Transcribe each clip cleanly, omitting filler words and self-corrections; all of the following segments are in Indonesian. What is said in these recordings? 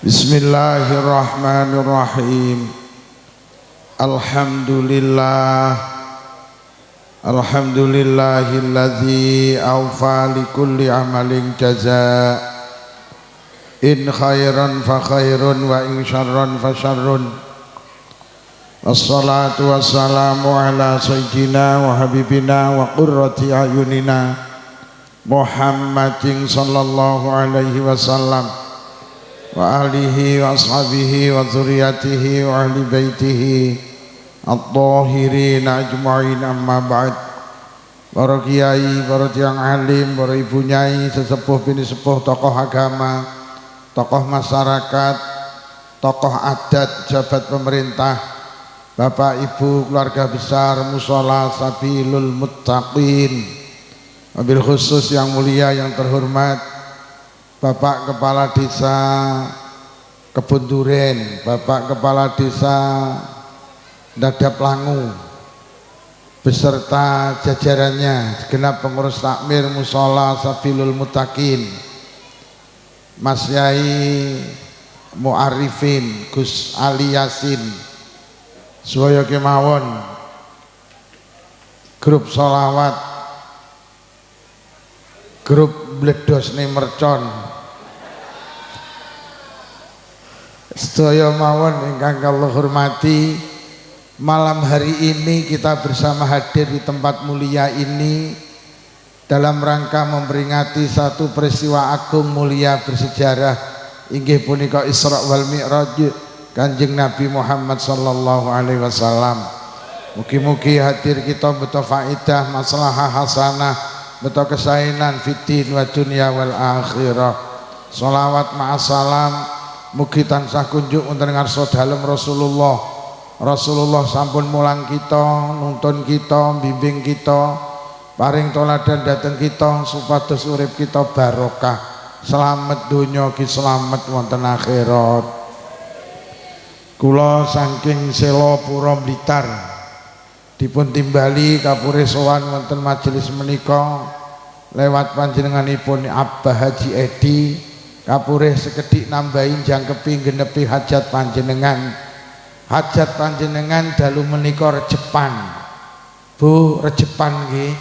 Bismillahirrahmanirrahim. Alhamdulillahilladzi awfa likulli amalin jazaa. In khairan fa khairun wa in syarran fa syarrun. Wassalatu wassalamu ala sayyidina wa habibina wa qurrati ayunina Muhammadin sallallahu alaihi wasallam wa alihi wa ashabihi wa dzurriyyatihi wa ahli baitihi at-tahirin ajma'in, amma ba'd. Para kiai, para tiyang alim, para ibu nyai, sesepuh bini sepuh, tokoh agama, tokoh masyarakat, tokoh adat, jabat pemerintah, bapak ibu, keluarga besar Mushola Sabilul Muttaqin, wabil khusus yang mulia yang terhormat Bapak Kepala Desa Kebun Duren, Bapak Kepala Desa Dadap Langu beserta jajarannya, segenap pengurus takmir Mushola Sabilul Muttaqin, Mas Yai Mu'arifin, Gus Ali Yasin, Suwoyo Kemawon, grup solawat, grup Bledos nih Mercon, sedaya mawon ingkang kula hormati. Malam hari ini kita bersama hadir di tempat mulia ini dalam rangka memperingati satu peristiwa agung mulia bersejarah, inggih punika Isra wal Mi'raj Kanjeng Nabi Muhammad sallallahu alaihi wasallam. Mugi-mugi hadir kita beto faidah, maslahah hasanah, beto kesainan fiddin wa dunya wal akhirah. Sholawat ma'asalam mugi tansah kunjuk wonten ngarsa dalem Rasulullah. Rasulullah sampun mulang kita, nuntun kita, bimbing kita, paring toladan dateng kita supados urip kita barokah, selamat donya ki selamat wonten akhirat. Kula saking Selo Pura Blitar dipun timbali kapure sowan wonten majelis menika lewat panjenenganipun Abah Haji Edi, kapure sekedhik nambahi jangkepi genepi hajat panjenengan. Hajat panjenengan dalu menika rejepan. Bu, rejepan nggih.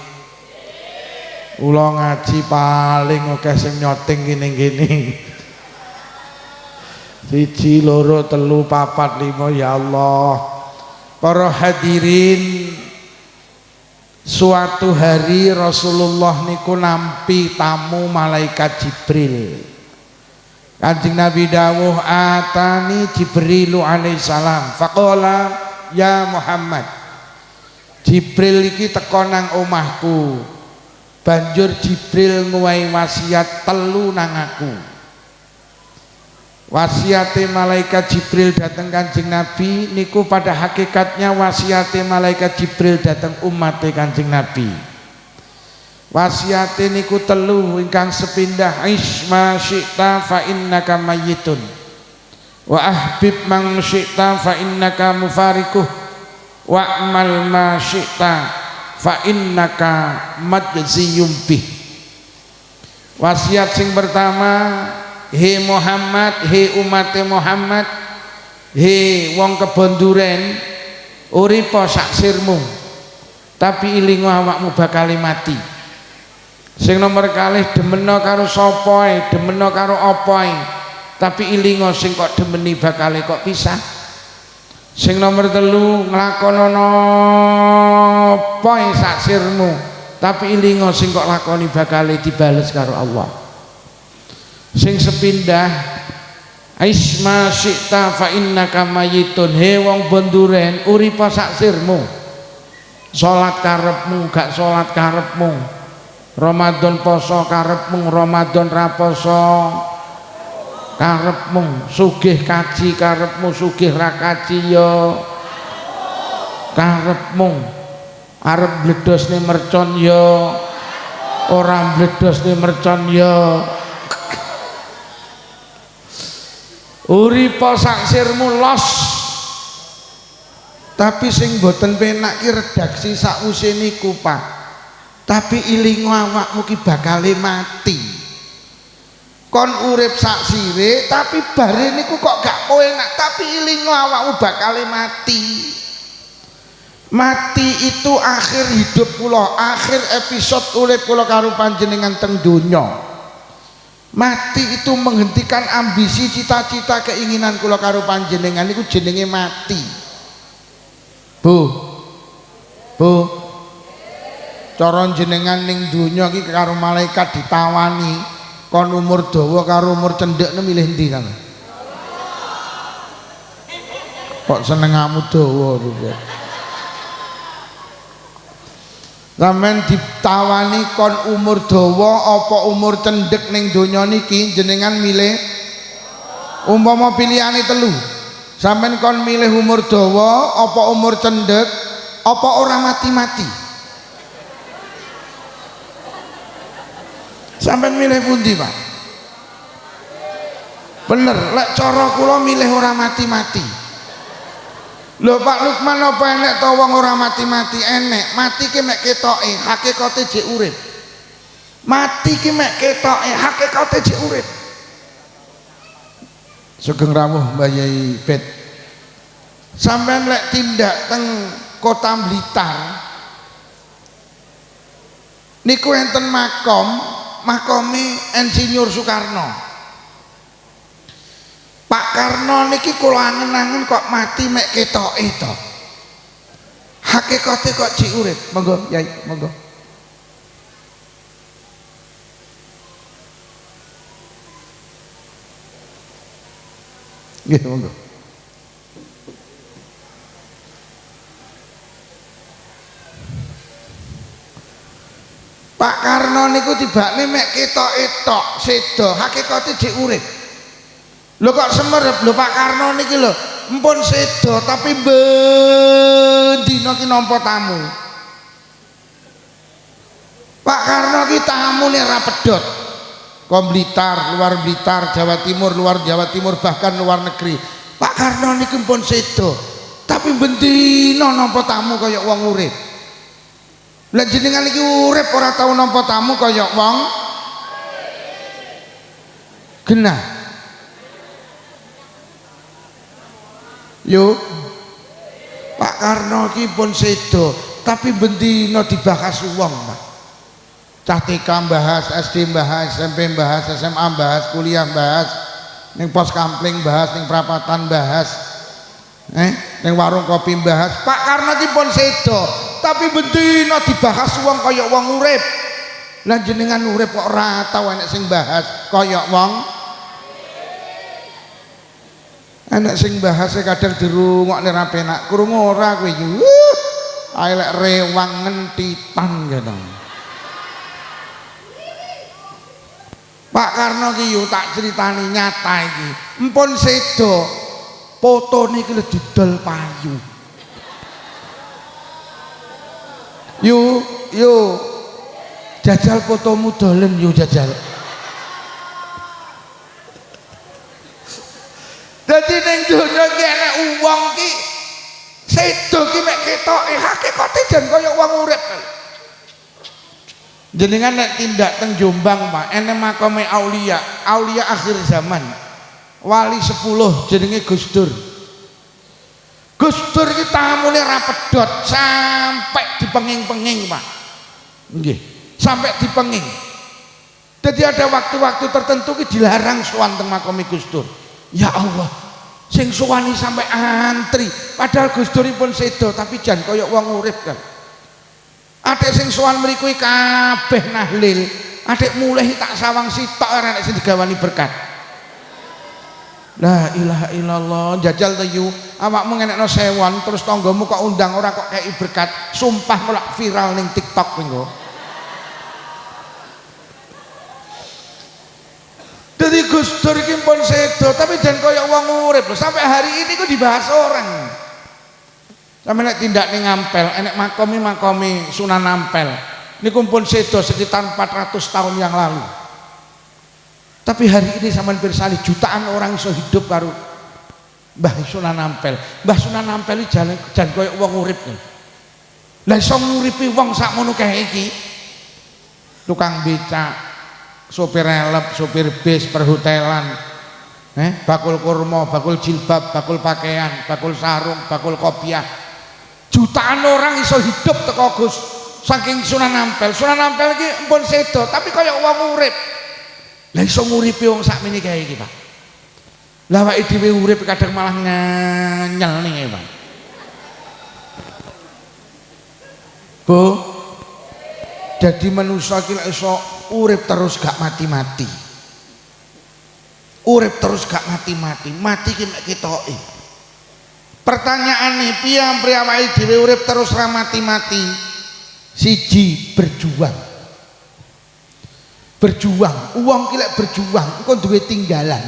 Kula ngaji paling akeh sing nyoting gini-gini. 1, 2, 3, 4, 5 ya Allah. Para hadirin, suatu hari Rasulullah niku nampi tamu malaikat Jibril. Kanjeng Nabi dawuh, atani Jibrilu alaihissalam faqala ya Muhammad. Jibril iki teko nang omahku, banjur Jibril nguwahi wasiat 3 nang aku. Wasiate malaikat Jibril dateng Kanjeng Nabi niku pada hakikatnya wasiate malaikat Jibril dateng umat Kanjeng Nabi. Wasiate niku 3 ingkang sepindah, isma syi'ta fa innaka mayyitun wa ahbib man syi'ta fa innaka mufarikuh wa amal ma syi'ta fa innaka majziyum bih. Wasiat sing pertama, he Muhammad, he umat Muhammad, he wong Kebon Duren, uripa sak sirmu tapi ilingo awakmu bakal mati. Sing nomor kalih demeno karo sapa, demeno karo apa, tapi ilingo sing kok demeni bakal kok pisah. Sing nomor 3 nglakonono apa sak sirmu tapi ilingo sing kok lakoni bakal dibales karo Allah. Sing sepindah, isma syi'ta fa innaka mayyitun, he wong Bonduren uripa sak sirmu, salat karepmu gak salat karepmu, Ramadan poso karepmu, Ramadan raposo karepmu, sugih kaji karepmu, sugih ra kaji yo karepmu, arep bledosne mercon yo ora bledosne mercon yo, uripa sak sirmu los. Tapi sing boten penak ki redaksi sakwise niku Pak, tapi ilingo awakmu ki bakal mati. kon urip sak sire tapi bare niku kok gak enak, tapi ilingo awakmu bakal mati. Mati itu akhir hidup kula, akhir episode urip kula karo panjenengan teng donya. Mati itu menghentikan ambisi, cita-cita, keinginan kula karo panjenengan niku jenenge mati. Bu cara jenengan ning donya iki karo malaikat ditawani kon umur dawa karo umur cendhekne milih ndi kan? Kok senengamu dawa rupane. Sampeyan ditawani kon umur dawa apa umur cendhek ning donya niki jenengan milih umpama pilihane telu. Sampeyan kon milih umur dawa apa umur cendhek apa ora mati-mati? Sampeyan milih pundi, Pak? Bener, lek cara kula milih ora mati-mati. Lho Pak Lukman, apa enek to wong ora mati-mati? Enek. Mati ki mek ketoke, hakikate jek urip. Mati ki mek ketoke, hakikate jek urip. Sugeng rawuh Mbah Yai Bet. Sampeyan lek tindak teng Kota Blitar niku enten makome Insinyur Soekarno. Pak Karno niki kula angen-angen kok mati mek ketoke to. Hakikate kok jek urip. Monggo Yai, monggo. Nggih, monggo. Pak Karno niku tibane mek ketoke tok, sedo, hakikate jek urip. Lho kok semerep lho Pak Karno niki lho, mpun sedo tapi bendina ki nampa tamu. Pak Karno ki tamune ra pedhot. Kom Blitar, luar Blitar, Jawa Timur, luar Jawa Timur, bahkan luar negeri. Pak Karno niki mpun sedo tapi bendina nampa tamu kaya wong urip. Lah jenengan iki urip ora tau nampa tamu kaya wong genah. Yo Pak Karno ki pun sedo tapi bendina dibahas wong, Pak. Cah TK bahas, SD bahas, SMP bahas, SMA bahas, kuliah bahas, ning pos kampling bahas, ning perapatan bahas, ning warung kopi bahas. Pak Karno ki pun sedo tapi bendina dibahas wong kaya wong urip. Lah jenengan urip kok ora tau enek sing bahas kaya wong. Anak sing bahasa kadang dirungokne ra penak, krungu ora kowe iki. Ae lek rewang ngentitan gitu. Pak Karno ki yo tak critani nyata iki. Empun sedo, fotone iki lho didol payu. Yo jajal fotomu dolen yo jajal. Dadi ning donya ki enek wong ki sedo ki mek ketoke, hakikate jan kaya wong urip. Jenengan nek tindak teng Jombang, Pak, enek makome aulia akhir zaman. Wali 10 jenenge Gus Dur. Gus Dur ki tamune ra pedhot sampai dipenging-penging, Pak. Nggih, sampai dipenging. Jadi ada waktu-waktu tertentu ki dilarang sowan teng makome Gus Dur. Ya Allah, sing suwani sampai antri, padahal Gus Duripun sedo tapi jan kaya wong urip kan. Adik sing sowan mriku kabeh nahlil, adik mulih tak sawang sitok ora nek sing digawani berkat. La ilaha illallah, jajal to yu, awakmu ngenekno sewon terus tanggamu kok undang ora kok kei berkat, sumpah mulak viral ning TikTok minggu. Jadi Gus Dur iki pun sedo tapi jan kaya wong urip lho, sampai hari ini kok dibahas orang. Sampe nek tindak ning Ampel, enek makomi Sunan Ampel. Niku pun sedo sekitar 400 tahun yang lalu. Tapi hari ini sampean pirsani jutaan orang iso hidup karo Mbah Sunan Ampel. Mbah Sunan Ampel iki jan kaya wong urip. Lah iso nguripi wong sakmono kae iki. Tukang becak, sopir elep, sopir bis, perhotelan, bakul kurma, bakul jilbab, bakul pakaian, bakul sarung, bakul kopiah. Jutaan orang iso hidup teko Gus saking Sunan Ampel. Sunan Ampel iki mpun sedo tapi kaya wong urip. Lah iso nguripi wong sakmene kae iki, Pak. Lah awake dhewe urip kadang malah nganyel ning, Pak. Bu, jadi manusia iki lek iso urip terus gak mati-mati. Urip terus gak mati-mati. Mati ki mek ketoke. Pertanyaane piye ampri awake dhewe urip terus ra mati-mati? Siji, berjuang. Berjuang, uang ki lek berjuang engko duwe tinggalan.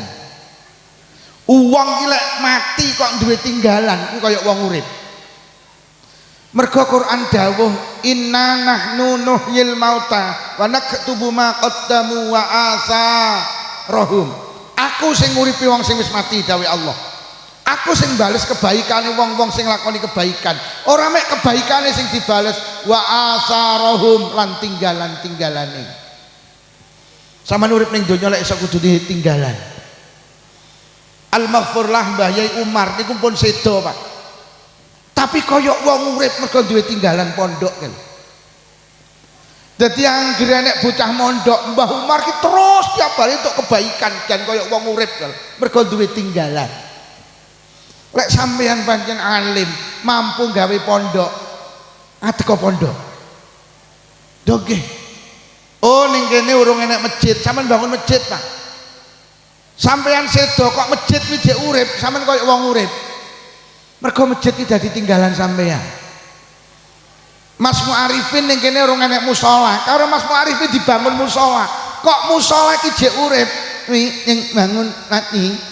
Uang ki lek mati kok duwe tinggalan ku kaya wong urip. Mergo Quran dawuh inna nahnu nuhyil mauta wa naktubu ma qaddamu wa asarahum. Aku sing nguripi wong sing wis mati dawuh Allah. Aku sing bales kebaikane wong-wong sing lakoni kebaikan. Ora mek kebaikane sing dibales wa asarahum lan tinggalan-tinggalane. Sampeyan urip ning donya lek iso kudu tinggalan. Al-Maghfur lah Mbah Yai Umar niku pun sedo, Pak. Tapi koyok wong urip mergo duwe tinggalan pondok kan. Dadi anggere nek bocah mondok Mbah Umar ki terus tiap hari untuk kebaikan jan koyok wong urip kan mergo duwe tinggalan. Lek sampeyan pancen alim, mampu gawe pondok, ateko pondok. Doge. Oh ning kene urung enek masjid, sampean bangun masjid, Pak. Sampeyan sedo kok masjid ki jek urip, sampean koyok wong urip. Mergo masjid iki dadi tinggalan sampeyan. Mas Muarifin ning kene urung enek musala. Karo Mas Muarifin dibangun musala. Kok musala iki jek urip? Ning bangun mati.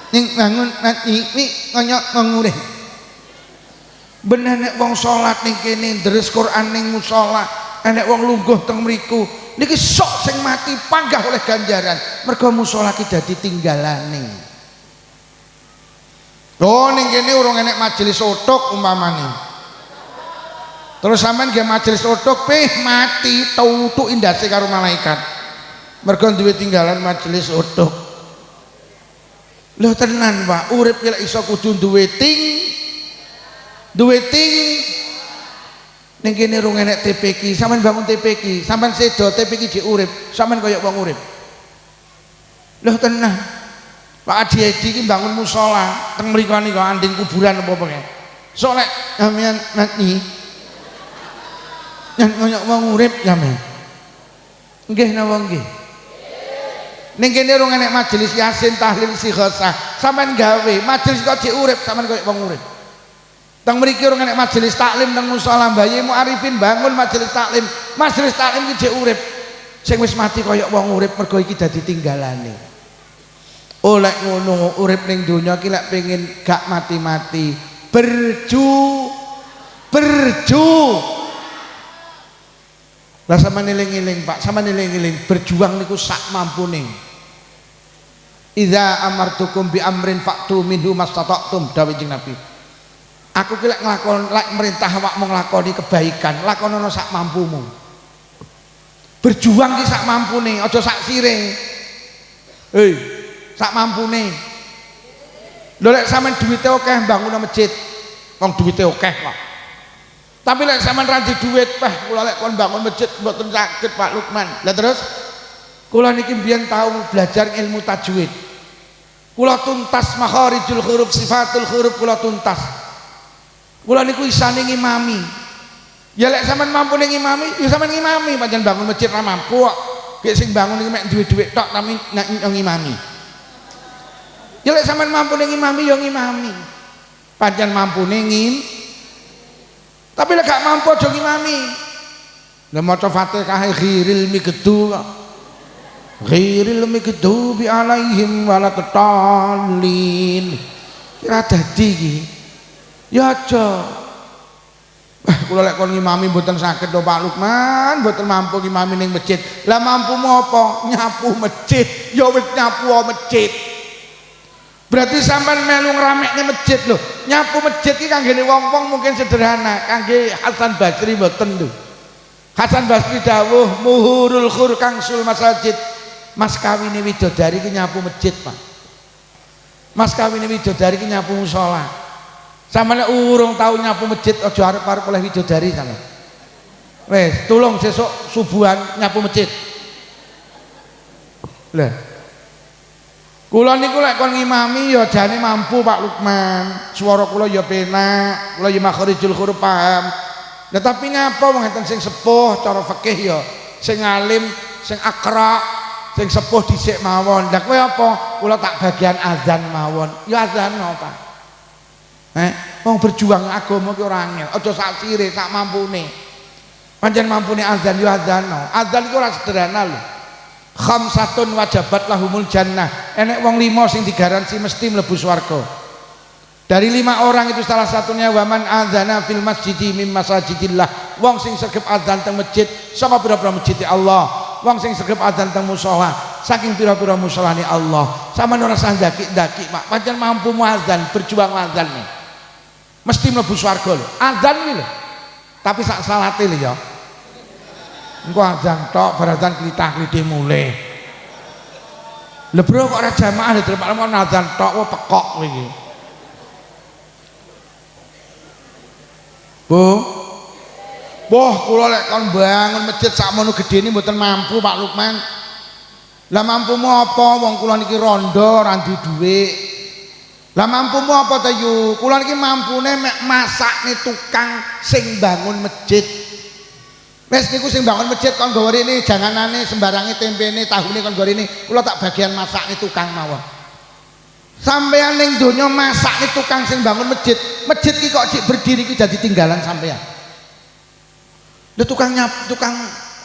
Ning bangun mati wi kaya ngurip. Ben nek wong salat ning kene deres Quran ning musala, enek wong lungguh teng mriku. Niki sok sing mati panggah oleh ganjaran. Mergo musala iki dadi tinggalane. Oh ning kene urung enek majelis utuk umpamane. Terus sampean nggih majelis utuk mati tutuk indase karo malaikat. Mergo duwe tinggalan majelis utuk. Lho tenan, Pak, urip ki lek iso kudu duwe ning kene urung enek TPQ, sampean bangun TPQ, sampean sedo TPQ jek urip, sampean kaya wong urip. Lho tenan. Pak Adi iki bangun musala teng mriku niku anding kuburan apa kae. Sok lek sampeyan mati yang kaya wong urip sampean. Nggih napa nggih? Ning kene urung enek majelis Yasin tahlil istighosah. Sampeyan gawe majelis kok jek urip, sampean kaya wong urip. Teng mriki urung enek majelis taklim teng musala Mbah Yai Muarifin bangun majelis taklim. Majelis taklim iki jek urip. Sing wis mati kaya wong urip mergo iki dadi tinggalane. Oleh ngono urip ning donya ki lek pengin gak mati-mati berju lah sampeyan eling-eling Pak, sampeyan eling-eling berjuang niku sak mampune. Idza amartukum bi amrin fa'tu minhu mastata'tum dawuh Kanjeng Nabi. Aku ki lek nglakon lek merintah awakmu nglakoni kebaikan, lakonono sak mampumu. Berjuang ki sak mampune, aja sak sire. Hei, sak mampune. Lho lek sampean duwite akeh bangun masjid, wong duwite akeh kok. Tapi lek sampean ra di duit, kula lek kon bangun masjid mboten saged Pak Lukman. Lah terus kula niki mbiyen tau belajar ilmu tajwid. Kula tuntas makharijul huruf, sifatul huruf kula tuntas. Kula niku isane ngimami. Ya lek sampean mampu ning ngimami, ya sampean ngimami, pancen bangun masjid ra mampu kok. Ki sing bangun iki mek duwe dhuwit tok tapi nek ngimami. Ya lek sampean mampu ning ngimami ya ngimami. Pancen mampune tapi lek gak mampu aja ngimami. Lah maca Fatihah ghiril migdu. Ghiril migdu bi alaihim waladdallin. Kira dadi iki. Ya aja. Kula lek kon ngimami mboten saged to Pak Lukman, mboten mampu ngimami ning masjid. Lah mampumu apa? Nyapu masjid. Ya wis nyapu masjid. Berarti sampean melu ngramekne masjid lho. Nyapu masjid iki kanggene wong-wong mungkin sederhana, kangge Hasan Basri mboten lho. Hasan Basri dawuh muhurul khur kangsul masajid. Mas kawine widodari ki nyapu masjid, Pak. Mas kawine widodari ki nyapu musala. Samane urung tau nyapu masjid aja arep-arep oleh widodari sampe. Wes, tulung sesuk subuhan nyapu masjid. Lah. Kula niku lek kon ngimami ya jane mampu Pak Lukman. Swara kula ya penak, kula ya makharijul huruf paham. Lah tapi ngapa wong enten sing sepuh cara fikih ya, sing alim, sing akra, sing sepuh dhisik mawon. Lah kowe apa? Kula tak bagian azan mawon. Ya azan apa? Wong berjuang agama ki ora angel. Aja sak sire, sak mampune. Pancen mampune azan ya azan. Azan iku ora sederhana lho. Khamsatun wajabat lahumul jannah. Enek wong 5 sing digaransi mesti mlebu swarga. Dari 5 orang itu salah satunya waman adzana fil masjidi mim masajidillah. Wong sing sregep adzan teng masjid saka pira-pira masjid Allah. Wong sing sregep adzan teng musala saking pira-pira musolane Allah. Sampeyan ora usah ndaki-ndaki, Pak. Pancen mampu muadzan, berjuang adzan nih. Mesti mlebu swarga lho. Adzan iki lho. Tapi sak salate lho ya. Engko adzan tok baratan klitah-klitih mulih. Lho bro kok ora jamaah lho terus mau adzan tok kok pekok kowe iki. Bu. Boh kula lek kon bangun masjid sakmono gedene mboten mampu Pak Lukman. Lah mampumu apa wong kula niki rondo ora duwe dhuwit. Lah mampumu apa ta yu? Kula niki mampune mek masakne tukang sing bangun masjid. Wes niku sing bangun masjid kon gawe rene janganane sembarange tempene tahune kon gawe rene kula tak bagian masakne tukang mawon. Sampeyan ning donya masakne tukang sing bangun masjid. Masjid ki kok cik berdiri ki dadi tinggalan sampeyan. Lha tukang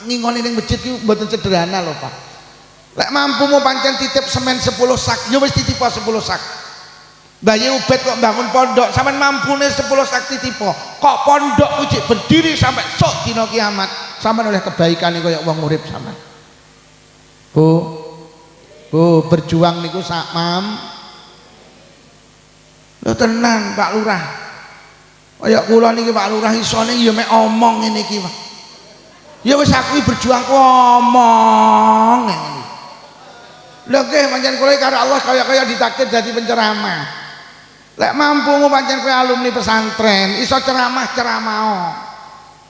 ngingoni ning masjid ki mboten sederhana lho, Pak. Lek mampumu pancen titip semen 10 sak, ya wis titipa 10 sak. Bayi Ubed kok bangun pondok, sampean mampune 10 sak titipa. Kok pondok ku cik berdiri sampai sok dina kiamat, sampean oleh kebaikane kaya wong urip sampean. Bu, berjuang niku sak mam. Lho tenan Pak Lurah. Kaya kula niki Pak Lurah isone ya mek omong ngene iki, Pak. Ya wis aku berjuang ku omong ngene. Lho nggih pancen kula karo Allah kaya-kaya ditakdir dadi penceramah. Lek mampumu pancen kowe alumni pesantren, iso ceramah-ceramah.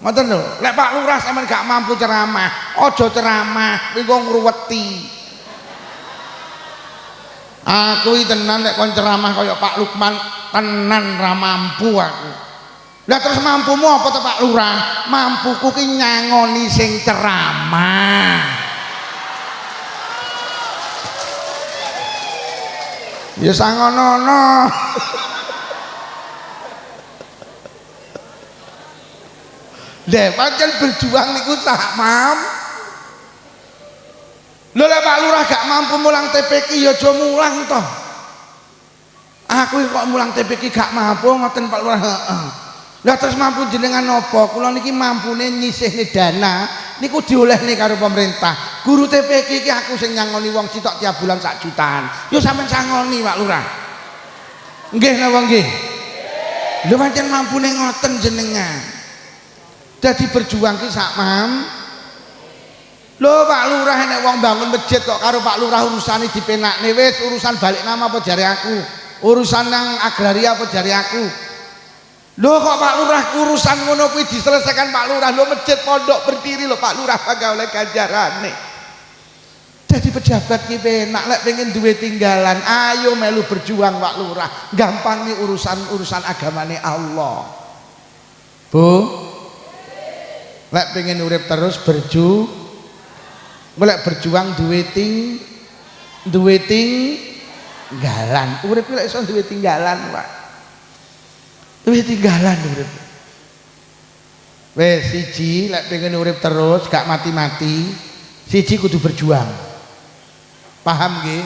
Ngoten lho. Lek Pak Lurah sampean gak mampu ceramah, aja ceramah, engko ngruweti. Aku iki tenan lek kon ceramah kaya Pak Lukman, tenan ra mampu aku. Lah terus mampumu apa to Pak Lurah? Mampuku ki nyangoni sing ceramah. Ya sangono-ono. Lha pancen berjuang niku sak mam. Lho lek Pak Lurah gak mampu mulang TPQ ya aja mulang toh. Aku kok mulang TPQ gak mampu ngoten Pak Lurah, heeh. Lah terus mampu jenengan napa? Kula niki mampune nyisihne dana niku diolehne karo pemerintah. Guru TPQ iki aku sing nyangoni wong sitok tiap bulan 1 jutaan. Yo sampean sangoni Pak Lurah. Nggih napa nggih? Lho pancen mampune ngoten jenengan. Dadi berjuang ki sak mam. Lho Pak Lurah nek wong bangun masjid kok karo Pak Lurah urusane dipenakne wis urusan balik nama apa jare aku. Urusan nang agraria apa jare aku. Lho kok Pak Lurah urusan ngono kuwi diselesaikan Pak Lurah. Lho masjid pondok berdiri lho Pak Lurah bangga oleh ganjarane. Jadi pejabat ki penak lek pengen duwe tinggalan, ayo melu berjuang Pak Lurah. Gampang nih urusan agamane Allah. Bu. Lek pengen urip terus golek berjuang duwe tinggalan. Urip lek iso duwe tinggalan, Pak. Duwe tinggalan urip. Wes siji lek pengen urip terus gak mati-mati, siji kudu berjuang. Paham nggih?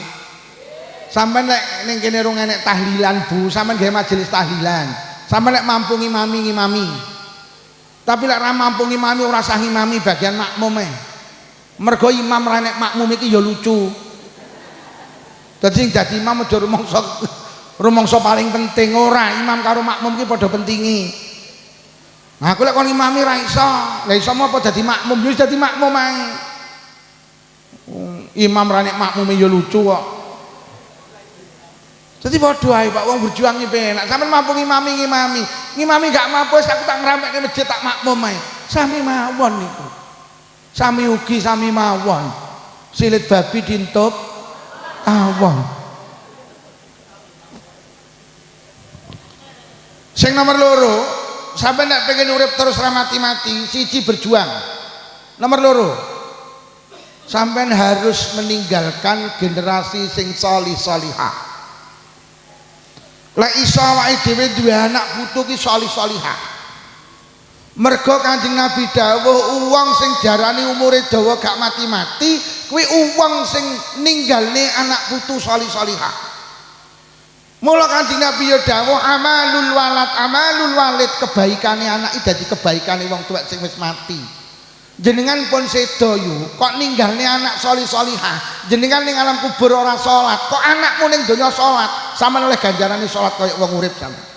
Sampeyan lek ning kene rung enek tahlilan, Bu, sampeyan gawe majelis tahlilan. Sampeyan lek mampu ngimami. Tapi lek ra mampu ngimami ora sah ngimami bagian makmum e. Mergo imam ra nek makmum iki ya lucu. Dadi sing dadi imam aja rumangsa paling penting ora, imam karo makmum iki padha pentingi. Nah aku lek kon imami ra iso. Lah iso apa dadi makmum? Ya dadi makmum ae. Imam ra nek makmume ya lucu kok. Jadi bodoh ae Pak, wong berjuang iki penak. Sampeyan mampu ngimami. Ngimami gak mampu wis aku tak ngramekne masjid tak makmum ae. Sami mawon niku. Sami ugi sami mawon. Silit babi dintup awon. Sing nomor loro, sampai nek pengen urip terus ra mati-mati, siji berjuang. Nomor loro, sampai harus meninggalkan generasi sing salih salihah. Lek iso awake dhewe duwe anak putu ki salih salihah. Mergo Kanjeng Nabi dawuh wong sing jarane umure dawa gak mati-mati kuwi wong sing ninggalne anak putu salih salihah. Mula Kanjeng Nabi ya dawuh amalul walid kebaikane anak iki dadi kebaikane wong tuwek sing wis mati. Jenengan pun sedo yu kok ninggalne anak salih salihah, jenengan ning alam kubur ora salat, kok anakmu ning donya salat, sampeyan oleh ganjarane salat kaya wong urip sampeyan.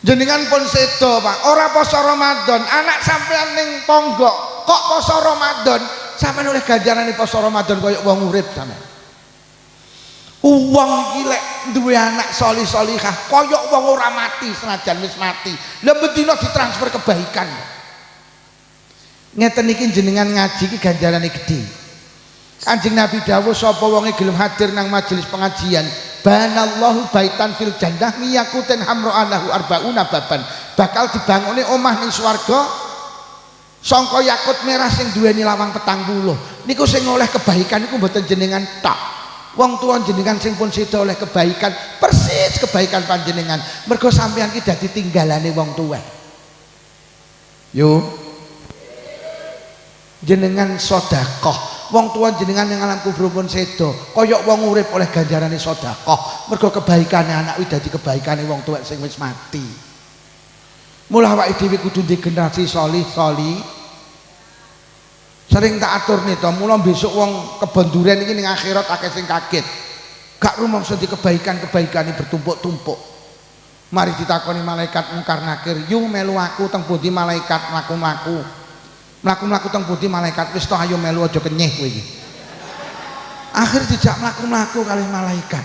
Jenengan pun sedo Pak, ora poso Ramadan, anak sampean ning ponggok kok poso Ramadan, sampean oleh ganjarane poso Ramadan kaya wong urip sampean. Wong iki lek duwe anak salih salihah kaya wong ora mati senajan wis mati. Lah bendina ditransfer kebaikan. Ngeten iki jenengan ngaji iki ganjarane gedhe. Kanjeng Nabi dawuh sapa wonge gelem hadir nang majelis pengajian, banallahu baitan fil jannah miyakuten hamra'alahu arbauna baban. Bakal dibangune omah ning swarga sangka yakut merah sing duweni lawang 40. Niku sing oleh kebaikan niku mboten jenengan tok. Wong tuwa jenengan sing pun sida oleh kebaikan, persis kebaikan panjenengan. Mergo sampeyan ki dadi tinggalane wong tuwa. Yo jenengan sedekah. Wong tua jenengan yang alam kubur pun sedo koyok wong urip oleh ganjarane sedekah. Mergo kebaikane anak kuwi dadi kebaikane wong tuwek sing wis mati. Mula awake dhewe kudu ndek generasi salih. Sering tak aturne to, mula besok wong kebon duren iki ning akhirat akeh sing kaget. Gak rumangsa di kebaikan-kebaikane bertumpuk-tumpuk. Mari ditakoni malaikat mungkar nakir, "Yu melu aku teng pundi malaikat mlaku-mlaku?" Mlaku-mlaku teng pundi malaikat, "Wis toh ayo melu aja kenyih kowe iki." Akhir dijak mlaku-mlaku kalih malaikat.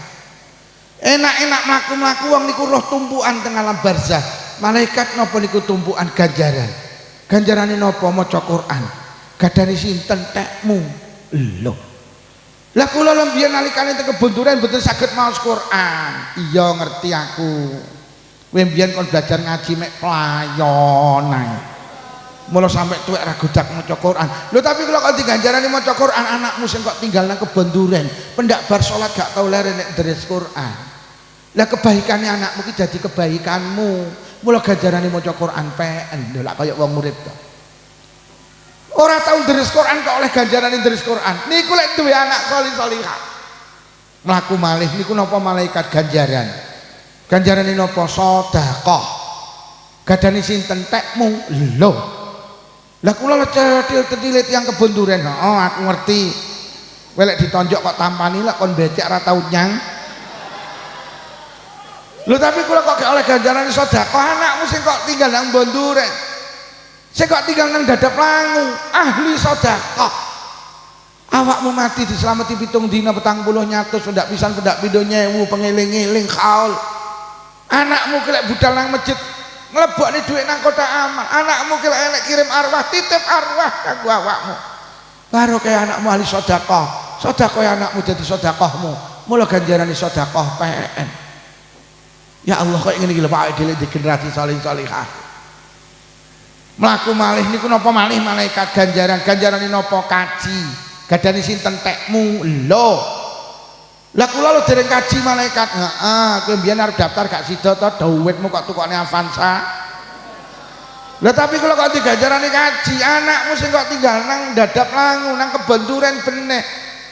Enak-enak mlaku-mlaku wong niku roh tumpukan teng alam barzah. Malaikat napa niku tumpukan ganjaran. Ganjarane napa? Maca Quran. Gadane sinten tekmu? Lho. Lah kula mbiyen nalikane teng kebon duren mboten saged maos Quran. Iya ngerti aku. Kowe mbiyen kon belajar ngaji mek playon ae. Mula sampai tuwek ra godak maca Quran. Lho tapi kalau kok diganjarane maca Quran, anakmu sing kok tinggal nang kebon duren, pendak bar salat gak tau leren nek deres Quran. Lah kebaikane anakmu ki dadi kebaikanmu. Mula ganjarane maca Quran pen, lho lak kaya wong murid to. Ora tau deres Quran kok oleh ganjarane deres Quran. Niku lek duwe anak salih salihah. Mlaku malih niku napa malaikat ganjaran. Ganjarane napa? Sedekah. Gadane sinten tekmu? Lho. Lah kula cetil-cetilit yang kebon duren. Oh, aku ngerti. Kowe lek ditonjok kok tampani lek kon becek ra tau nyang. Lho tapi kula kok gak oleh ganjaran sedekah, anakmu sing kok tinggal nang kebon duren. Sing kok tinggal nang dadap langu, ahli sedekah. Awakmu mati diselamati 7 dina 40 nyatus pendak pisan pendak pindho nyewu pengeling-eling kaul. Anakmu kelek budal nang masjid nglebokne dhuwit nang kotak amal, anakmu ki enek kirim arwah, titip arwah kanggo awakmu. Baru kaya anakmu ahli sedekah, sedekah anakmu dadi sedekahmu. Mula ganjarane sedekah PN. Ya Allah kok ngene iki lho Pak dhewe di generasi salih salihah. Mlaku malih niku napa malih malaikat ganjarane napa? Kaji. Gadane sinten tekmu? Lho. Lah kula lho dereng kaji malaikat. Heeh, kowe mbiyen arep daftar gak sida to dhuwitmu kok tukokne Avanza. Lah tapi kula kok diganjarane kaji, anakmu sing kok tinggal nang dadap langu nang kebon duren beneh.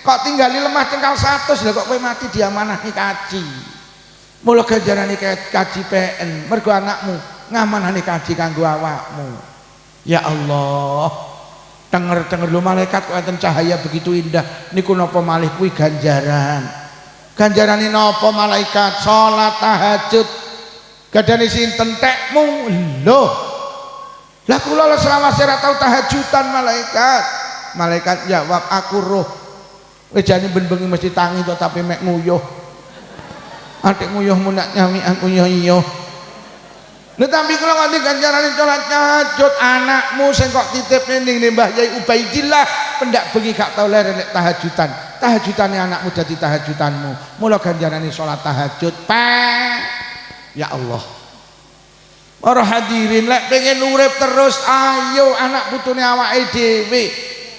Kok tinggali lemah cengkal 100 lha kok kowe mati diamanahni kaji. Mula ganjarane kaji PN, mergo anakmu ngamanahni kaji kanggo awakmu. Ya Allah. Tenger-tenger lho malaikat kok enten cahaya begitu indah. Niku napa malih kuwi ganjaran. Ganjarane napa malaikat? Salat tahajud. Gadane sinten tekmu lho. Lah kula selama ora tau tahajudan malaikat. Malaikat jawab aku roh. Wejane ben bengi mesti tangi to tapi mek nguyuh. Atik nguyuhmu nak nyamian nguyuh iya. Tetapi kalau nganti ganjaran sholat tahajud anakmu sing kok titip ning Mbah Yai Ubaidillah pendak bengi gak tau leren nek tahajudan. Tahajudane anakmu dadi tahajudanmu. Mula ganjarane sholat tahajud. Ya Allah. Para hadirin lek pengen urip terus ayo anak putune awake dhewe.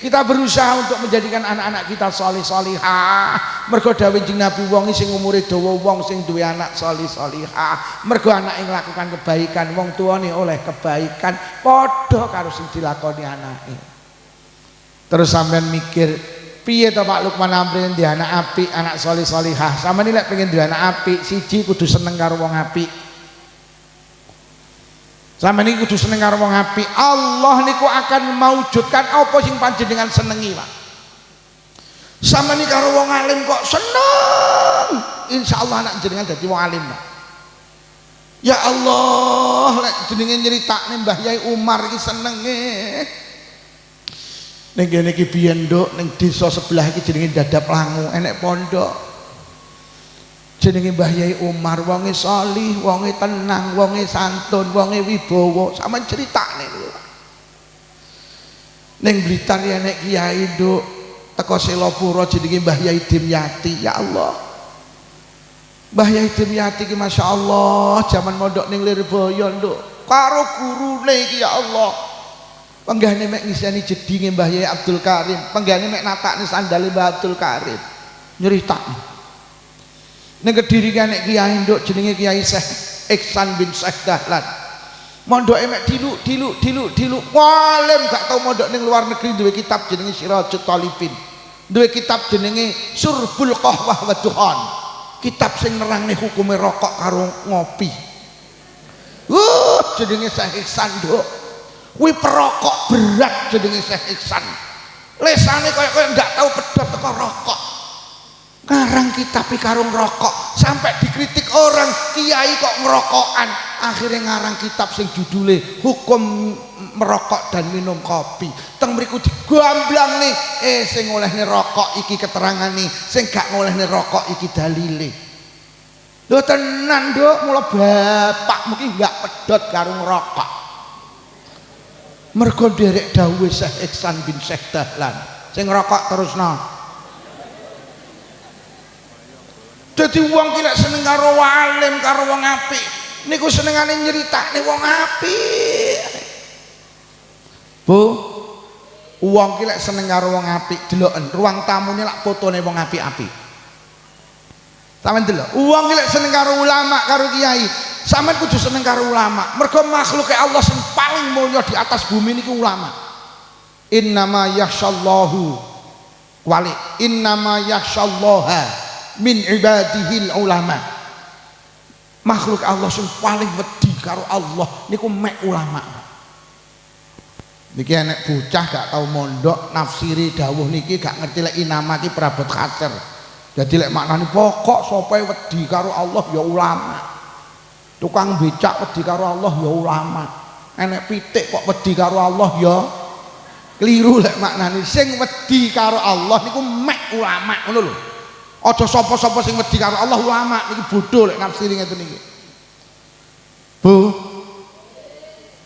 Kita berusaha untuk menjadikan anak-anak kita saleh salihah. Mergo dawuh Kanjeng Nabi wong sing umure dawa wong sing duwe anak saleh salihah. Mergo anake nglakukan kebaikan, wong tuane oleh kebaikan padha karo sing dilakoni anake. Terus sampean mikir, piye to Pak Lukman Amrin di anak apik, anak saleh salihah. Sampeyan lek pengen duwe anak apik, siji kudu seneng karo wong apik. Sampeyan niku kudu seneng karo wong apik. Allah niku akan maujudkan apa sing panjenengan senengi, Pak. Sampeyan niku karo wong alim kok seneng. Insyaallah anak jenengan dadi wong alim, Pak. Ya Allah, lek jenenge nyeritakne Mbah Yai Umar iki senenge. Ning kene iki biyen nduk ning desa sebelah iki jenenge Dadap Langu, enek pondok. Jenenge Mbah Yai Umar, wonge salih, wonge tenang, wonge santun, wonge wibawa. Sampeyan critakne lho. Ning Blitar ya nek kiai nduk teko Selopuro jenenge Mbah Yai Dimyati. Ya Allah. Mbah Yai Dimyati ki masyaallah jaman mondok ning Lirboyo nduk karo gurune iki ya Allah. Penggane mek ngiseni jedinge Mbah Yai Abdul Karim, penggane mek natakne sandale Mbah Abdul Karim. Nyeritakne. Ning Kediri nek kiai nduk jenenge Kiai Syekh Ihsan bin Syekh Dahlan. Mondoke mek diluk. Walim gak tau mondok ning luar negeri duwe kitab jenenge Sirajut Talibin. Duwe kitab jenenge Surbul Qahwah wa Duhan. Kitab sing nerangne hukume rokok karo ngopi. Jenenge Syekh Ihsan nduk. Kuwi perokok berat jenenge Syekh Ihsan. Lesane kaya ndak tau pedhot teko rokok. Ngarang kitab karo ngerokok sampai dikritik orang kiai kok ngerokokan. Akhirnya ngarang kitab sing judule Hukum Merokok dan Minum Kopi. Teng mriku digamblang nih sing olehne rokok iki keterangane, sing gak ngolehne rokok iki dalile. Lho tenan nduk, mula bapak mungkin gak pedhot karo ngerokok. Mergo nderek dawuhe Syekh Ihsan bin Syekh Dahlan, sing ngerokok terusno. Jadi wong ki lek seneng karo alim karo wong apik niku senengane nyeritakne wong apik. Bu, wong ki lek seneng karo wong apik deloken ruang tamune lak fotone wong apik-apik. Sampeyan delok, wong ki lek seneng karo ulama karo kiai, sampeyan kudu seneng karo ulama. Mergo makhluke Allah sing paling mulya di atas bumi niku ulama. Innama yakhsyallahu wali innama yakhsyallaha min ibadihil ulama. Makhluk Allah sing paling wedi karo Allah niku mek ulama. Niki enek bocah gak tau mondok nafsiri dawuh niki gak ngerti lek inama ki perabot khater. Jadi lek maknane pokok sapa wedi karo Allah ya ulama. Tukang becak wedi karo Allah ya ulama. Enek pitik kok wedi karo Allah ya keliru lek maknane. Sing wedi karo Allah niku mek ulama ngono lho. Aja sapa-sapa sing wedi karo Allah ulama niki bodho lek nafsiri ngeten iki. Bu.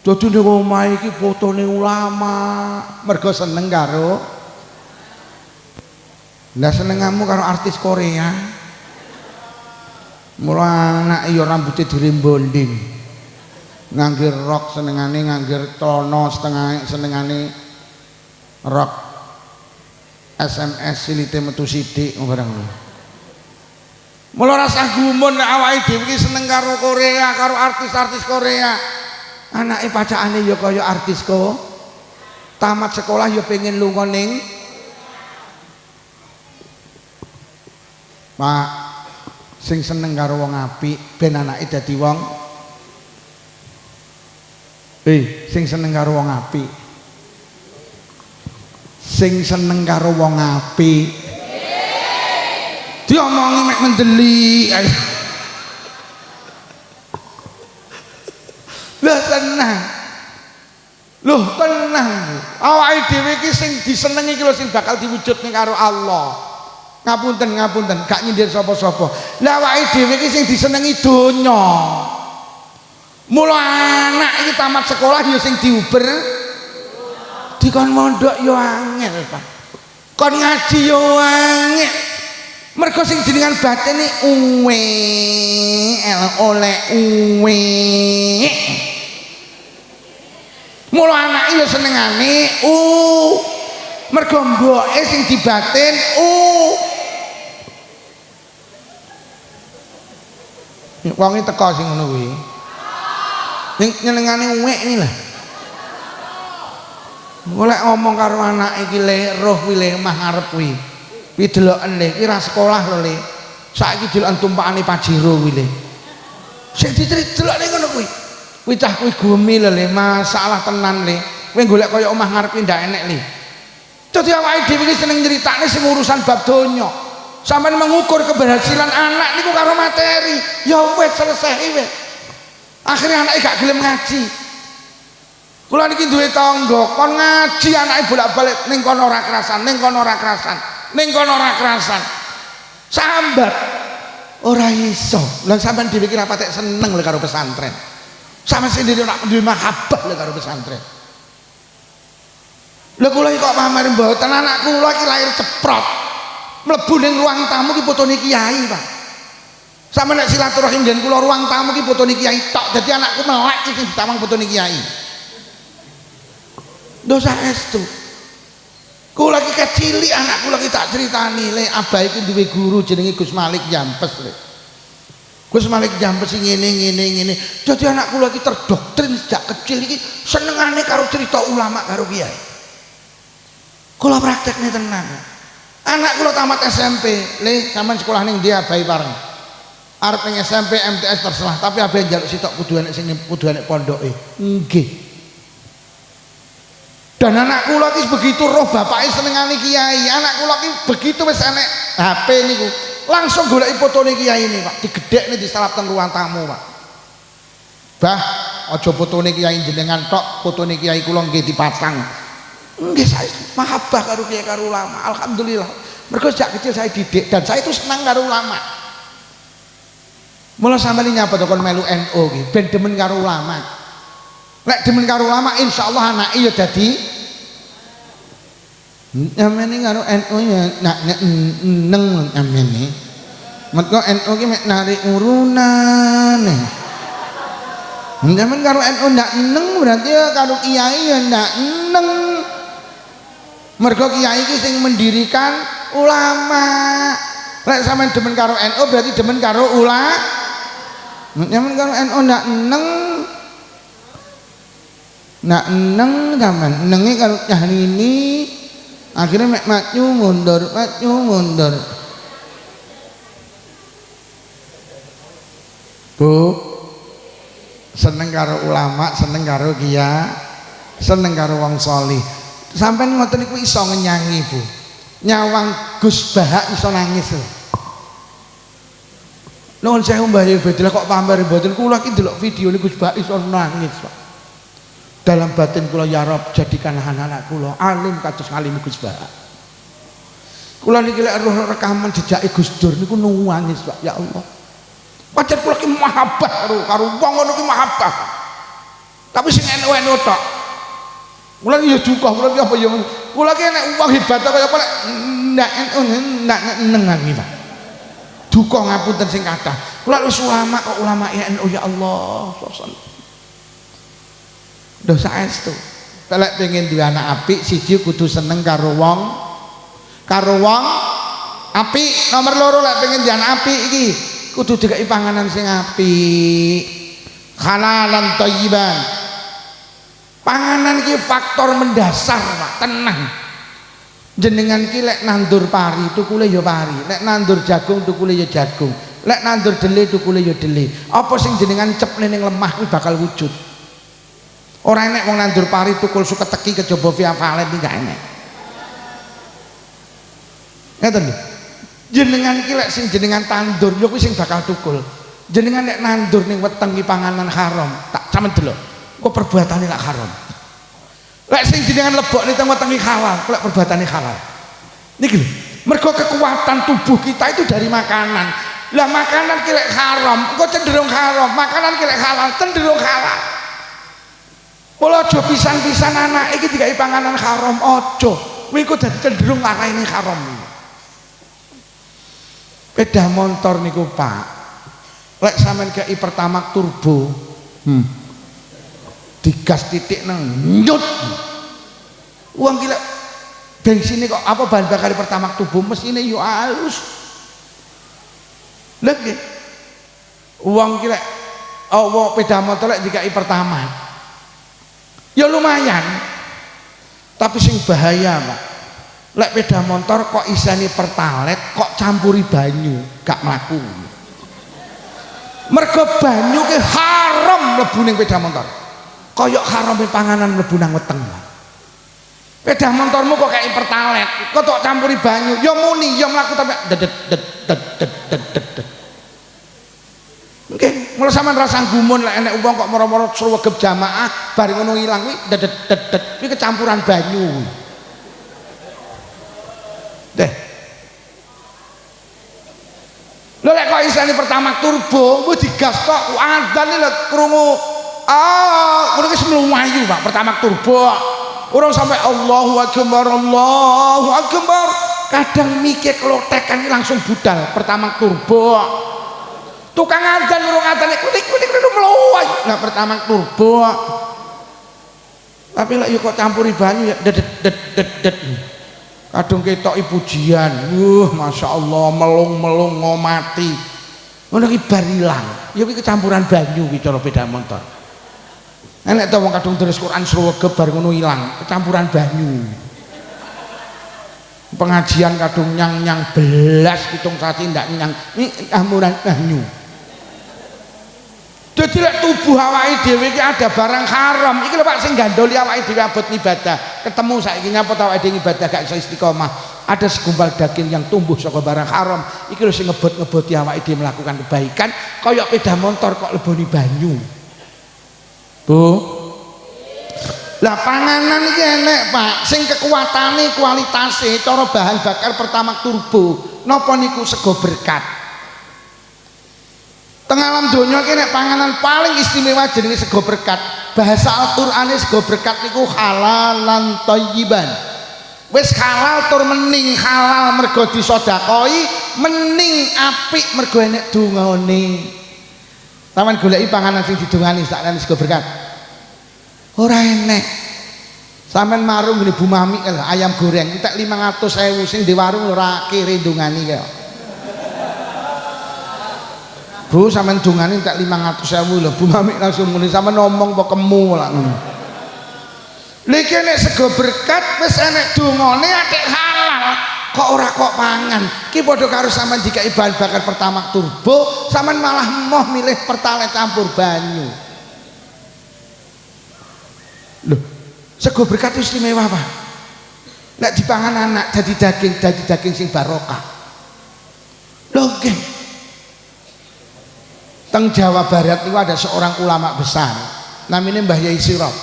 Dadi ning omah iki fotone ulama, mergo seneng karo. Lah senengamu karo artis Korea. Mula anak ya rambutnya dirembonding. Ngangge rok senengane, ngangge celana setengah senengane rok SMS silite metu sithik barang lho. Mula rasa gumun nek awake dhewe iki seneng karo Korea, karo artis-artis Korea. Anake pacakane ya kaya artis ko. Tamat sekolah ya pengen lunga ning Pak sing seneng karo wong apik ben anake dadi wong sing seneng karo wong apik. Sing seneng karo wong apik diomongi mek mendeli. Awake dhewe iki sing disenengi iki lho sing bakal diwujudne karo Allah. Ngapunten, gak nyindir sapa-sapa. Lah awake dhewe iki sing disenengi donya. Mula anak iki tamat sekolah ya sing diuber dikon mondok ya angel, Pak. Kon ngaji ya angel. Mergo sing jenengan batine uwe oleh uwe. Mula anake ya senengane mergo mboke sing dibatin wong iki teko sing ngono kuwi. Ning nyenengane uwek iki lho. Golek ngomong karo anake iki le roh kuwi le mah ngarep kuwi. Kuwi deloken le, iki ra sekolah lho le. Saiki deloken tumpakane Pajero kuwi le. Sing didelokne ngono kuwi. Kuwi cah kuwi gumi lho le, masalah tenan le. Kowe golek kaya omah ngarep ndak enek le. Dadi awake dhewe iki seneng nyritakne sing urusan bab donya. Sampeyan mengukur keberhasilan anak niku karo materi. Ya wis selesai wis. Akhirnya anaknya gak gelem ngaji. Kula niki duwe tangga, kon ngaji anake bolak-balik ning kono ora kerasan, ning kono ora kerasan, ning kono ora kerasan. Sambat ora iso. Lah sampean dhewe iki ra patek seneng lho karo pesantren. Sampeyan sendiri nak duwe mahabbah lho karo pesantren. Lha kula iki kok pamer mboten anak kula iki lahir ceprot. Mlebu ning ruang tamu ki fotone kiai, Pak. Sama nek silaturahim dan kula ruang tamu ki fotone kiai tok. Dadi anakku melek iki ditawang fotone kiai. Dosa estu. Kula iki kecilik anak kula ki tak critani le abah iki duwe guru jenenge Gus Malik Jampes le. Gus Malik Jampes sing ngene. Dadi anak kula iki terdoktrin sejak kecil iki senengane karo cerita ulama karo kiai. Kula praktekne tenan. Anak kula tamat SMP, le sampean sekolah ning ndi abahi bareng. Arep ning SMP MTS terserah, tapi abe njaluk sitok kudu enek sing kudu enek pondoke. Nggih. Dan anak kula iki begitu roh bapake senengane kiai, anak kula iki begitu wis enek HP niku, langsung goleki fotone kiai ini, Pak. Digedhekne disalap teng ruang tamu, Pak. Bah, aja fotone kiai jenengan tok, fotone kiai kula nggih dipasang. Nggih saya mahabbah karo kiai karo ulama. Alhamdulillah. Mergo sejak kecil saya didik dan saya itu senang karo ulama. Mula sampeyan nyapa to kon melu NU ki, ben demen karo ulama. Lek demen karo ulama insyaallah anake ya dadi nyamene karo NU ya nak neng nyamene. Mergo NU ki mek narik urunan. Nyamen karo NU ndak neng berarti ya karo kiai ya ndak neng. Mergo kiai iki sing mendirikan ulama. Lek sampean demen karo NU berarti demen karo ulama. Nyaman karo NU ndak neng sampean nenge karo cah ini akhirnya mek maju mundur. Bu seneng karo ulama, seneng karo kiai, seneng karo wong salih. Sampeyan ngoten niku iso ngenyangi, Bu. Nyawang Gus Bahak iso nangis lho. Nuwun sewu Mbah Bedil kok pamer mboten kula iki ndelok video niku Gus Bahak iso nangis, Pak. Dalam batin kula ya Rabb jadikan anak-anak kula alim kados alim Gus Bahak. Kula niki lek rekaman jejake Gus Dur niku nangis, Pak. Ya Allah. Pancen kula ki mahabbah karo wong ngono ki mahabbah. Tapi sing NU tok. Kula ya duka, kula ki apa ya. Kula ki nek wong hebat kaya apa nek ndak NU ndak nengang iki, Pak. Duka ngapunten sing kathah. Kula wis ulama kok ulama NU ya Allah. Dosa estu. Lek pengen duwe anak apik siji kudu seneng karo wong apik. Nomor loro lek pengen duwe anak apik iki kudu dikai panganan sing apik. Halalan thayyiban. Panganan iki faktor mendasar, Pak. Tenang. Jenengan ki lek nandur pari tukule ya pari, lek nandur jagung tukule ya jagung, lek nandur dele tukule ya dele. Apa sing jenengan ceple ning lemah kuwi bakal wujud. Ora enek wong nandur pari tukul suket teki kejaba via valet iki gak enek. Ngeten lho. Jenengan ki lek sing jenengan tandur ya kuwi sing bakal tukul. Jenengan lek nandur ning weteng ki panganan haram, tak sampean delok. Kok perbuatane lak haram. Lek sing jenengan lebokne teng wetenge halal, lek perbuatane halal. Niki lho, mergo kekuatan tubuh kita itu dari makanan. Lah makanan ki lek haram, engko cenderung haram. Makanan ki lek halal cenderung halal. Mula aja pisan-pisan anak iki dikai panganan haram, aja. Kuwi kok dadi cenderung ngaraini haram. Sepeda motor niku Pak, lek sampean kei Pertamax turbo, digas titik nang nyut. Uang gila bensin ini kok apa bahan bakar Pertamax turbo mesinnya yo halus. Lagi uang gila oh sepeda motor lek dikai Pertamax ya lumayan, tapi sing bahaya Pak, lek sepeda motor kok iseni pertalet kok campuri banyu gak mlaku. Mergo banyu ki haram mlebu ning sepeda motor, kaya harame panganan mlebu nang weteng. Sepeda motormu kok kayak pertalet kok tok campuri banyu ya muni ya mlaku tapi dedet dedet. Oke, mulai sampean rasa gumun lek enek wong kok moro-moro sregep jamaah bar ngono ilang kuwi dedet kuwi kecampuran banyu. Deh. Lho lek kok isane Pertamax turbo wis digas tok adzan lho krungu ngono ki mluwayu Pak Pertamax turbo. Orang sampai Allahu Akbar kadang mikir klotekan langsung budal Pertamax turbo. Tukang adzan urung adzan kulik-kulik meluwai nah Pertamax turbo. Tapi lek yo kok campuri banyu ya dedet. Kadung ketok pujian, masya Allah melung-melung ngomati. Ngono ki bar ilang. Ya ki kecampuran banyu ki cara sepeda motor. Enek to wong kadung terus Quran sregep bar ngono ilang, kecampuran banyu. Pengajian kadung nyang-nyang belas pitung sasi ndak nyang, ini campuran banyu. Jadi lek tubuh awake dhewe iki ada barang haram. Iki lho Pak sing gandoli awake dhewe abot ibadah. Ketemu saiki nyapa awake dhewe ibadah gak iso istiqomah. Ada segumpal daging yang tumbuh saka barang haram. Iki lho sing ngebot-ngeboti awake dhewe melakukan kebaikan, kaya sepeda motor kok leboni banyu. Bu. Lah panganan iki enek Pak, sing kekuatane kualitase cara bahan bakar Pertamax turbo. Napa niku sego berkat. Teng alam donya iki nek panganan paling istimewa jenenge sego berkat. Bahasa Al-Qur'ane sego berkat niku halalan thayyiban. Wis halal tur mening halal mergo disedakahi, mening apik mergo enek dungane. Taman goleki panganan sing didungani sakjane sego berkat. Ora enek. Sampeyan marung ngene Bu Mami ayam goreng entek 500.000 sing di warung ora kere dungani kaya. Bu sampean dungane entek 500.000 lho. Bu Mami langsung muni sampean ngomong apa kemu lak ngono. Lha iki nek sego berkat wis enek dungane atik halal kok ora kok pangan. Ki padha karo sampean dikai bahan bakar Pertamax turbo, sampean malah moh milih pertalite campur banyu. Loh, sego berkat itu istimewa Pak. Nek dipangan anak jadi daging sing barokah. Lho nggih. Teng Jawa Barat itu ada seorang ulama besar namanya Mbah Yai Sirot.